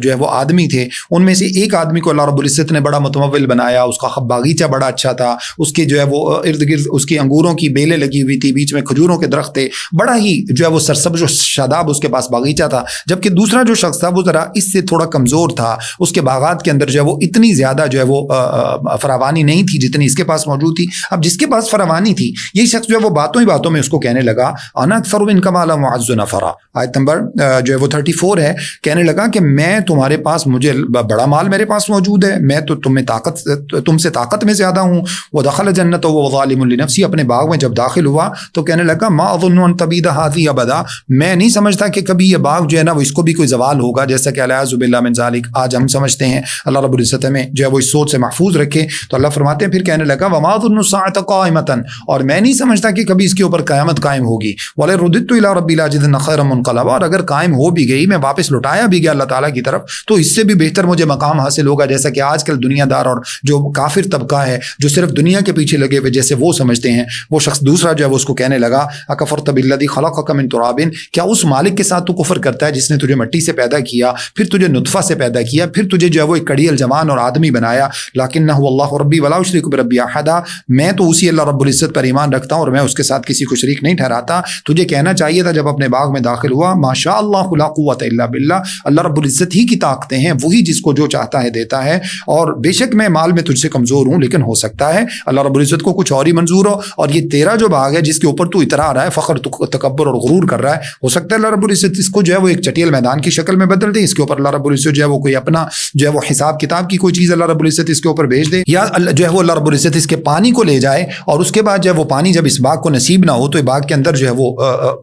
جو ہے وہ آدمی تھے، ان میں سے ایک آدمی کو اللہ رب العزت نے بڑا متمول بنایا، اس کا باغیچہ بڑا اچھا تھا، اس کے جو ہے وہ ارد گرد اس کی انگوروں کی بیلیں لگی ہوئی تھی، بیچ میں کھجوروں کے درخت تھے، بڑا ہی جو ہے وہ سرسبز و شاداب اس کے پاس باغیچہ تھا۔ جبکہ دوسرا جو شخص تھا وہ ذرا اس سے تھوڑا کمزور تھا، اس کے باغات کے اندر جو ہے وہ اتنی زیادہ جو ہے وہ فراوانی نہیں تھی جتنی اس کے پاس موجود تھی۔ اب جس کے پاس فراوانی تھی یہ شخص جو ہے وہ باتوں ہی باتوں میں اس کو کہنے لگا انا اکثر منک مالا وأعز نفرا، آیت نمبر جو ہے وہ 34 ہے، کہنے لگا کہ میں تمہارے پاس، مجھے بڑا مال میرے پاس موجود ہے، میں تو تم سے طاقت میں زیادہ ہوں۔ ودخل جنته وهو ظالم لنفسه، اپنے باغ میں جب داخل ہوا تو کہنے لگا ما اظن ان تبید هذه ابدا، میں نہیں سمجھتا کہ کبھی یہ باغ جو ہے نا وہ اس کو بھی کوئی زوال ہوگا، جیسا کہ الیاذ باللہ من ذالک آج ہم سمجھتے ہیں۔ اللہ رب العزت ہمیں جو ہے وہ اس سوچ سے محفوظ رکھے۔ تو اللہ فرماتے ہیں پھر کہنے لگا وما اظن الساعة قائمة، اور میں نہیں سمجھتا کہ کبھی اس کے اوپر قیامت قائم ہوگی۔ ولا رددت الى ربی لاجدن خیرا منقلبا، اور اگر قائم ہو بھی گئی، میں واپس لوٹایا بھی گیا اللہ تعالیٰ کی طرف، تو اس سے بھی بہتر مجھے مقام حاصل ہوگا، جیسا کہ آج کل دنیا دار اور جو کافر طبقہ ہے جو صرف دنیا کے پیچھے لگے ہوئے جیسے وہ سمجھتے ہیں۔ وہ شخص دوسرا جو ہے وہ اس کو کہنے لگا اکفرت بالذی خلقک من تراب، کیا اس مالک کے ساتھ تو کفر کرتا ہے جس نے تجھے مٹی سے پیدا کیا، پھر تجھے نطفہ سے پیدا کیا، پھر تجھے جو ہے وہ ایک کڑی الجوان اور آدمی بنایا، لیکنہ اللہ ربی ولا اشرک بربی احدا، میں تو اسی اللہ رب العزت پر ایمان رکھتا ہوں اور میں اس کے ساتھ کسی کو شریک نہیں ٹھہراتا۔ تجھے کہنا چاہیے تھا جب اپنے باغ میں داخل ہوا، ماشاء اللہ لا قوت الا باللہ، اللہ رب العزت ہی کی طاقتیں ہیں، وہی جس کو جو چاہتا ہے دیتا ہے، اور بے شک میں مال میں تجھ سے کمزور ہوں، لیکن ہو سکتا ہے اللہ رب العزت کو کچھ اور ہی منظور ہو، اور یہ تیرا جو باغ ہے جس کے اوپر تو اترا رہا ہے، فخر تکبر اور غرور کر رہا ہے، ہو سکتا ہے اللہ رب العزت اس کو جو ہے وہ ایک چٹیل میدان کی شکل میں بدل دے، اس کے اوپر اللہ رب العزت جو ہے وہ کوئی اپنا جو ہے وہ حساب کتاب کی کوئی چیز اللہ رب العزت اس کے اوپر بھیج دے، یا جو ہے وہ اللہ رب العزت اس کے پانی کو لے جائے، اور اس کے بعد جو ہے وہ پانی جب اس باغ کو نصیب نہ ہو تو یہ باغ کے اندر جو ہے وہ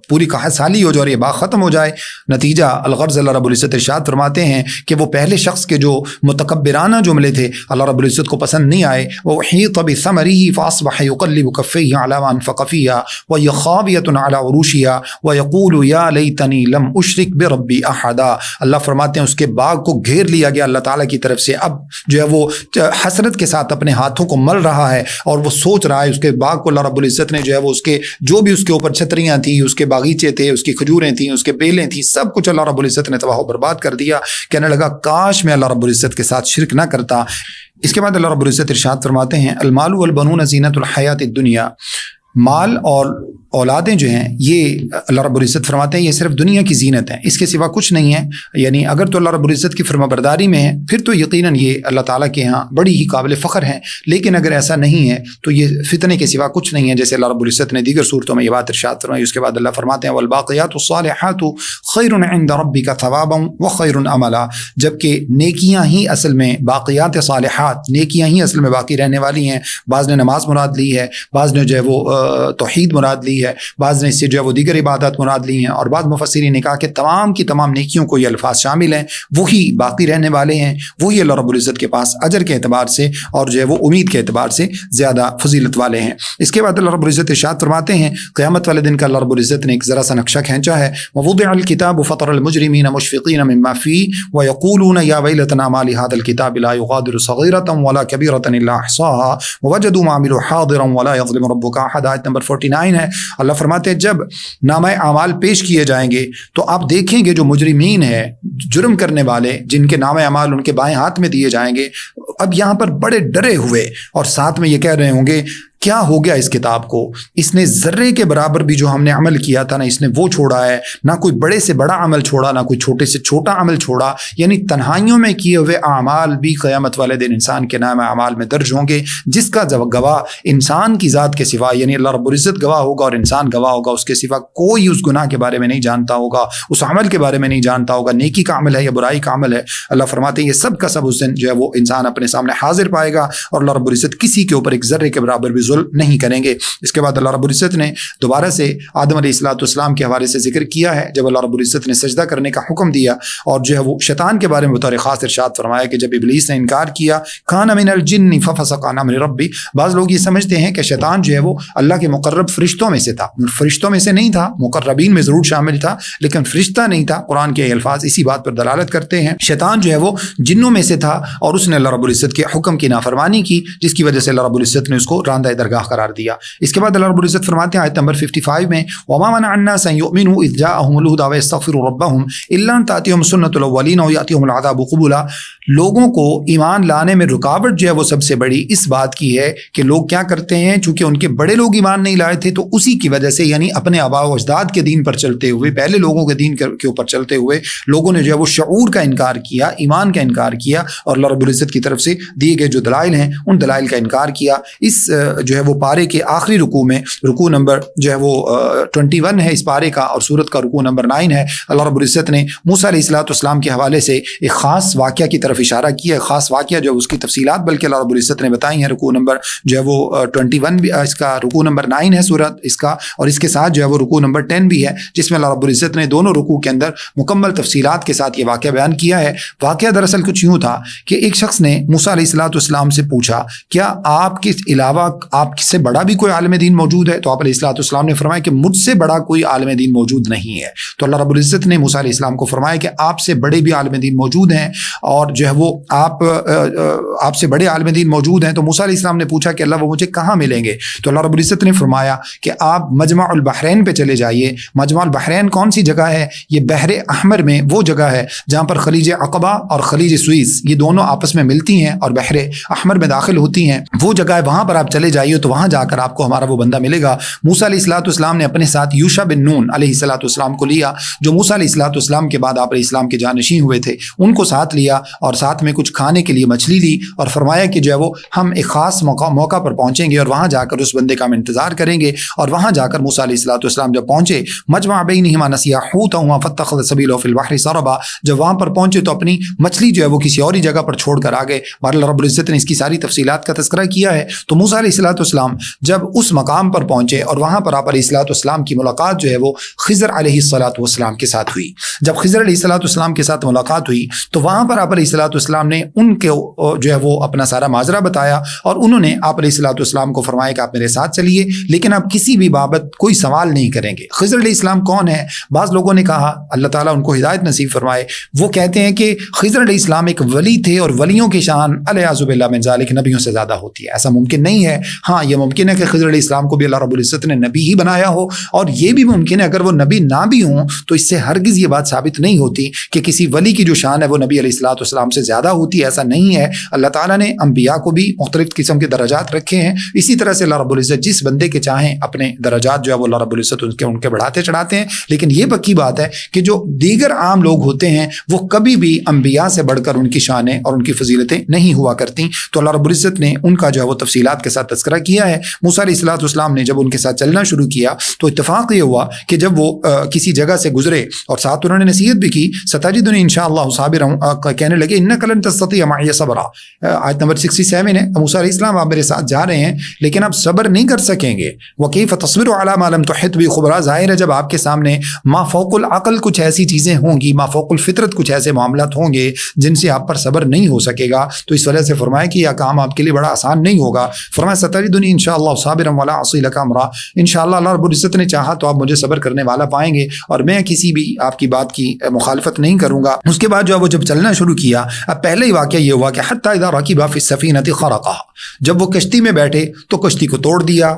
پوری قحط سالی ہو جائے اور یہ باغ ختم ہو جائے۔ نتیجہ الغرض اللہ رب العزت ارشاد فرماتے ہیں کہ وہ پہلے شخص کے جو متکبرانہ جملے تھے اللہ رب العزت کو پسند نہیں آئے۔ وَأُحِيطَ بِثَمَرِهِ فَأَصْبَحَ يُقَلِّبُ كَفَّيْهِ عَلَىٰ مَا أَنفَقَ فِيهَا وَهِيَ خَاوِيَةٌ عَلَىٰ عُرُوشِهَا وَيَقُولُ يَا لَيْتَنِي لَمْ أُشْرِكْ بِرَبِّي أَحَدًا۔ اللہ فرماتے ہیں اس کے باغ کو گھیر لیا گیا اللہ تعالیٰ کی طرف سے، اب جو ہے وہ حسرت کے ساتھ اپنے ہاتھوں کو مل رہا ہے اور وہ سوچ رہا ہے اس کے باغ کو اللہ رب العزت نے جو ہے وہ اس کے جو بھی اس کے اوپر چھتریاں تھیں، اس کے باغیچے تھے، اس کی کھجوریں تھیں، اس کے بیلیں تھیں، سب کچھ اللہ رب العزت نے تباہ و برباد کر دیا۔ کہنے لگا کاش میں اللہ رب العزت کے ساتھ شرک نہ کرتا۔ اس کے بعد اللہ رب العزت ارشاد فرماتے ہیں المال والبنون زینت الحیات الدنیا، مال اور اولادیں جو ہیں یہ اللہ رب العزت فرماتے ہیں یہ صرف دنیا کی زینت ہے، اس کے سوا کچھ نہیں ہے۔ یعنی اگر تو اللہ رب العزت کی فرما برداری میں ہے پھر تو یقیناً یہ اللہ تعالیٰ کے ہاں بڑی ہی قابل فخر ہیں، لیکن اگر ایسا نہیں ہے تو یہ فتنے کے سوا کچھ نہیں ہے، جیسے اللہ رب العزت نے دیگر صورتوں میں یہ بات ارشاد فرمائی۔ اس کے بعد اللہ فرماتے ہیں والباقیات الصالحات خیر عند ربک ثوابا وخیر عملا، جبکہ نیکیاں ہی اصل میں باقیات صالحات، نیکیاں ہی اصل میں باقی رہنے والی ہیں۔ بعض نے نماز مراد لی ہے، بعض نے جو ہے وہ توحید مراد لی ہے، بعض نے اس سے جو ہے وہ دیگر عبادات مراد لی ہیں، اور بعض مفسرین نے کہا کہ تمام کی تمام نیکیوں کو یہ الفاظ شامل ہیں، وہی باقی رہنے والے ہیں، وہی اللہ رب العزت کے پاس اجر کے اعتبار سے اور جو ہے وہ امید کے اعتبار سے زیادہ فضیلت والے ہیں۔ اس کے بعد اللہ رب العزت ارشاد فرماتے ہیں قیامت والے دن کا اللہ رب العزت نے ایک ذرا سا نقشہ کھینچا ہے، ووضع الکتاب فطر المجرمین مشفقین مما فیہ ویقولون یا ویلتنا ما لهذا الکتاب لا یغادر صغیرۃ ولا کبیرۃ الا احصاها ووجدوا ما عملوا حاضرا ولا یظلم ربک احد۔ آیت نمبر 49 ہے۔ اللہ فرماتے ہیں جب نامہ اعمال پیش کیے جائیں گے تو آپ دیکھیں گے جو مجرمین ہیں، جرم کرنے والے جن کے نامہ اعمال ان کے بائیں ہاتھ میں دیے جائیں گے، اب یہاں پر بڑے ڈرے ہوئے اور ساتھ میں یہ کہہ رہے ہوں گے کیا ہو گیا اس کتاب کو، اس نے ذرے کے برابر بھی جو ہم نے عمل کیا تھا نا اس نے وہ چھوڑا ہے، نہ کوئی بڑے سے بڑا عمل چھوڑا، نہ کوئی چھوٹے سے چھوٹا عمل چھوڑا۔ یعنی تنہائیوں میں کیے ہوئے اعمال بھی قیامت والے دن انسان کے نام اعمال میں درج ہوں گے، جس کا گواہ انسان کی ذات کے سوا، یعنی اللہ رب العزت گواہ ہوگا اور انسان گواہ ہوگا، اس کے سوا کوئی اس گناہ کے بارے میں نہیں جانتا ہوگا، اس عمل کے بارے میں نہیں جانتا ہوگا، نیکی کا عمل ہے یا برائی کا عمل ہے۔ اللہ فرماتے ہیں یہ سب کا سب اس دن جو ہے وہ انسان اپنے سامنے حاضر پائے گا، اور اللہ رب العزت کسی کے اوپر ایک ذرے کے برابر بھی ظلم نہیں کریں گے۔ اس کے بعد اللہ رب العزت نے دوبارہ سے آدم علیہ السلام کے حوالے سے ذکر کیا ہے، جب اللہ رب العزت نے سجدہ کرنے کا حکم دیا، اور جو ہے وہ شیطان کے بارے میں بطور خاص ارشاد فرمایا کہ جب ابلیس نے انکار کیا، کان من الجن ففسق عن امر ربی، بعض لوگ یہ سمجھتے ہیں کہ شیطان جو ہے وہ اللہ کے مقرب فرشتوں میں سے تھا، فرشتوں میں سے نہیں تھا، مقربین میں ضرور شامل تھا لیکن فرشتہ نہیں تھا۔ قرآن کے الفاظ اسی بات پر دلالت کرتے ہیں، شیطان جو ہے وہ جنوں میں سے تھا اور اس نے اللہ رب العزت کے حکم کی نافرمانی کی، جس کی وجہ سے اللہ رب العزت نے اس کو راندہ درگاہ قرار دیا۔ اس کے بعد اللہ رب العزت فرماتے ہیں آیت نمبر 55 میں وَمَا مَنَعَ النَّاسَ أَن يُؤْمِنُوا إِذْ جَاءَهُمُ الْهُدَىٰ وَيَسْتَغْفِرُوا رَبَّهُمْ إِلَّا أَن تَأْتِيَهُمْ سُنَّةُ الْأَوَّلِينَ أَوْ يَأْتِيَهُمُ الْعَذَابُ قُبُلًا۔ لوگوں کو ایمان لانے میں رکاوٹ جو ہے وہ سب سے بڑی اس بات کی ہے کہ لوگ کیا کرتے ہیں، چونکہ ان کے بڑے لوگ ایمان نہیں لائے تھے تو اسی کی وجہ سے، یعنی اپنے آباء و اجداد کے دین پر چلتے ہوئے، پہلے لوگوں کے دین کے اوپر چلتے ہوئے لوگوں نے جو ہے وہ شعور کا انکار کیا، ایمان کا انکار کیا، اور اللہ رب العزت کی طرف سے دیے گئے جو دلائل ہیں ان دلائل کا انکار کیا۔ اس جو ہے وہ پارے کے آخری رکوع میں، رکوع نمبر جو ہے وہ 21 ہے اس پارے کا، اور سورت کا رکوع نمبر 9 ہے، اللہ رب العزت نے موسیٰ علیہ السلام کے حوالے سے ایک خاص واقعہ کی طرف اشارہ کیا ہے، خاص واقعہ جو اس کی تفصیلات بلکہ اللہ رب العزت نے بتائی ہیں۔ رکوع نمبر جو ہے وہ 21 بھی اس کا، رکوع نمبر 9 ہے سورت اس کا، اور اس کے ساتھ جو ہے وہ رکوع نمبر 10 بھی ہے، جس میں اللہ رب العزت نے دونوں رکوع کے اندر مکمل تفصیلات کے ساتھ یہ واقعہ بیان کیا ہے۔ واقعہ دراصل کچھ یوں تھا کہ ایک شخص نے موسیٰ علیہ السلام سے پوچھا کیا آپ کے علاوہ آپ سے بڑا بھی کوئی عالم دین موجود ہے؟ تو آپ علیہ السلام نے فرمایا کہ مجھ سے بڑا کوئی عالم دین موجود نہیں ہے۔ تو اللہ رب العزت نے موسیٰ علیہ السلام کو فرمایا کہ آپ سے بڑے بھی عالم دین موجود ہیں، اور جو ہے وہ آپ سے بڑے عالم دین موجود ہیں. تو موسیٰ علیہ السلام نے پوچھا کہ اللہ وہ مجھے کہاں ملیں گے؟ تو اللہ رب العزت نے فرمایا کہ آپ مجمع البحرین پہ چلے جائیے. مجمع البحرین کون سی جگہ ہے؟ یہ بحر احمر میں وہ جگہ ہے جہاں پر خلیج عقبہ اور خلیج سوئس یہ دونوں آپس میں ملتی ہیں اور بحر احمر میں داخل ہوتی ہیں. وہ جگہ ہے, وہاں پر آپ چلے جائیے تو وہاں جا کر آپ کو ہمارا وہ بندہ ملے گا. موسیٰ علیہ السلام نے اپنے ساتھ یوشع بن نون علیہ السلام کو لیا, جو موسیٰ علیہ السلام کے بعد آپ علیہ السلام کے جانشین ہوئے تھے. ان کو ساتھ لیا اور ساتھ میں کچھ کھانے کے لیے مچھلی لی اور فرمایا کہ جو ہے وہ ہم ایک خاص موقع پر پہنچیں گے اور وہاں جا کر اس بندے کا ہم انتظار کریں گے. اور وہاں جا کر موسیٰ علیہ السلام جب پہنچے مجمع بینہما نسیا حوتہما فاتخذ سبیلہ فی البحر سربا, جب وہاں پر پہنچے تو اپنی مچھلی جو ہے وہ کسی اور ہی جگہ پر چھوڑ کر آگے. بہرحال رب العزت نے اس کی ساری تفصیلات کا تذکرہ کیا ہے. تو موسیٰ علیہ السلام جب اس مقام پر پہنچے اور وہاں پر آپ علیہ السلام کی ملاقات جو ہے وہ خضر علیہ السلام کے ساتھ ہوئی. جب خضر علیہ السلام کے ساتھ ملاقات ہوئی تو وہاں پر آپ علیہ السلام نے ان کے جو ہے وہ اپنا سارا ماجرا بتایا اور انہوں نے آپ علیہ السلام کو فرمایا کہ آپ میرے ساتھ چلیے لیکن آپ کسی بھی بابت کوئی سوال نہیں کریں گے. خضر علیہ السلام کون ہے؟ بعض لوگوں نے کہا, اللہ تعالیٰ ان کو ہدایت نصیب فرمائے, وہ کہتے ہیں کہ خضر علیہ السلام ایک ولی تھے اور ولیوں کی شان الیاذ باللہ من ذالک نبیوں سے زیادہ ہوتی ہے. ایسا ممکن نہیں ہے. ہاں یہ ممکن ہے کہ خضر علیہ السلام کو بھی اللہ رب العزت نے نبی ہی بنایا ہو, اور یہ بھی ممکن ہے اگر وہ نبی نہ بھی ہوں تو اس سے ہرگز یہ بات ثابت نہیں ہوتی کہ کسی ولی کی جو شان ہے وہ نبی علیہ السلام سے زیادہ ہوتی ہے. ایسا نہیں ہے. اللہ تعالیٰ نے انبیاء کو بھی مختلف قسم کے درجات رکھے ہیں. اسی طرح سے اللہ رب العزت جس بندے کے چاہیں اپنے درجات جو ہے وہ اللہ رب العزت ان کے بڑھاتے چڑھاتے ہیں. لیکن یہ پکی بات ہے کہ جو دیگر عام لوگ ہوتے ہیں وہ کبھی بھی انبیاء سے بڑھ کر ان کی شانیں اور ان کی فضیلتیں نہیں ہوا کرتی. تو اللہ رب العزت نے ان کا جو ہے وہ تفصیلات کے ساتھ تذکرہ کیا ہے. موسیٰ علیہ السلام نے جب ان کے ساتھ چلنا شروع کیا تو اتفاق یہ ہوا کہ جب وہ کسی جگہ سے گزرے اور ساتھ انہوں نے نصیحت بھی کی, ستجدنی انشاءاللہ صابرا, کہنے لگے انک لن تستطیع معی صبرا. آیت نمبر 67 ہے. موسیٰ علیہ السلام آپ میرے ساتھ جا رہے ہیں لیکن آپ صبر نہیں کر سکیں گے. وکیف تصبر علی ما لم تحط به خبرا, ظاہر ہے جب آپ کے سامنے ما فوق العقل کچھ ایسی چیزیں ہوں گی, ما فوق الفطرت کچھ ایسے معاملات ہوں گے جن سے آپ پر صبر نہیں ہو سکے گا. تو اس وجہ سے فرمایا کہ یہ کام آپ کے لیے بڑا آسان نہیں ہوگا. فرمایا ستجدنی انشاءاللہ صابرا ولا اعصی لک امرا, انشاءاللہ اللہ رب العزت نے چاہا تو آپ مجھے صبر کرنے والا پائیں گے اور میں کسی بھی آپ کی بات کی مخالفت نہیں کروں گا. اس کے بعد جو ہے وہ جب چلنا شروع کیا, اب پہلے ہی واقعہ یہ ہوا کہ حتی اذا رکب فی السفینۃ خرقھا, جب وہ کشتی میں بیٹھے تو کشتی کو توڑ دیا.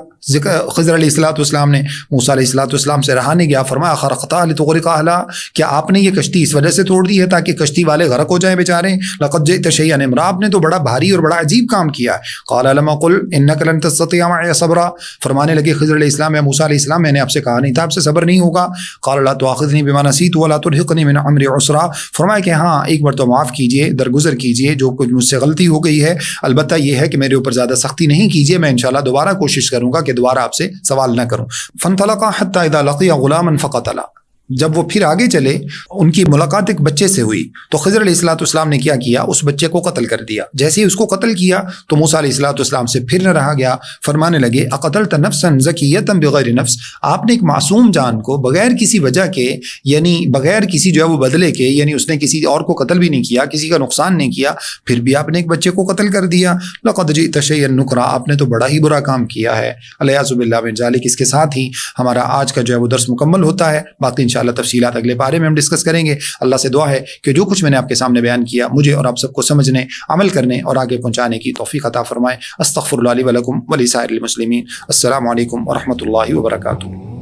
خضر علیہ السلام نے موسیٰ علیہ السلام سے رہا نہیں گیا. فرمایا خرقتها لتغرق اهلها, کیا آپ نے یہ کشتی اس وجہ سے توڑ دی ہے تاکہ کشتی والے غرق ہو جائیں بیچارے؟ لقد جئت شیئا امرا, آپ نے تو بڑا بھاری اور بڑا عجیب کام کیا ہے. قال لم اقل انك لن تستطيع معي صبرا, فرمانے لگے خضر علیہ السلام یا موسیٰ علیہ السلام میں نے آپ سے کہا نہیں تھا آپ سے صبر نہیں ہوگا. قال لا تؤاخذني بما نسيت ولا ترهقني من امري عسرا, فرمایا کہ ہاں ایک بار تو معاف کیجئے, درگزر کیجئے, جو کچھ مجھ سے غلطی ہو گئی ہے, البتہ یہ ہے کہ میرے اوپر زیادہ سختی نہیں کیجئے, میں انشاءاللہ دوبارہ کوشش کروں گا کہ دوبارہ آپ سے سوال نہ کروں. فانطلقا حتى اذا لقي غلاما فقتله, جب وہ پھر آگے چلے ان کی ملاقات ایک بچے سے ہوئی تو خضر علیہ السلام نے کیا کیا, اس بچے کو قتل کر دیا. جیسے ہی اس کو قتل کیا تو موسیٰ علیہ السلام سے پھر نہ رہا گیا. فرمانے لگے اقتلت نفسا زکیۃ بغیر نفس, آپ نے ایک معصوم جان کو بغیر کسی وجہ کے, یعنی بغیر کسی جو ہے وہ بدلے کے, یعنی اس نے کسی اور کو قتل بھی نہیں کیا, کسی کا نقصان نہیں کیا, پھر بھی آپ نے ایک بچے کو قتل کر دیا. لقد جئت شیئا نکرا, آپ نے تو بڑا ہی برا کام کیا ہے. الیاذ باللہ من ذالک. اس کے ساتھ ہی ہمارا آج کا جو ہے وہ درس مکمل ہوتا ہے. باقی انشاءاللہ تفصیلات اگلے پارے میں ہم ڈسکس کریں گے. اللہ سے دعا ہے کہ جو کچھ میں نے آپ کے سامنے بیان کیا مجھے اور آپ سب کو سمجھنے, عمل کرنے اور آگے پہنچانے کی توفیق عطا فرمائے. استغفر اللہ لی ولکم ولسائر المسلمین. السلام علیکم ورحمۃ اللہ وبرکاتہ.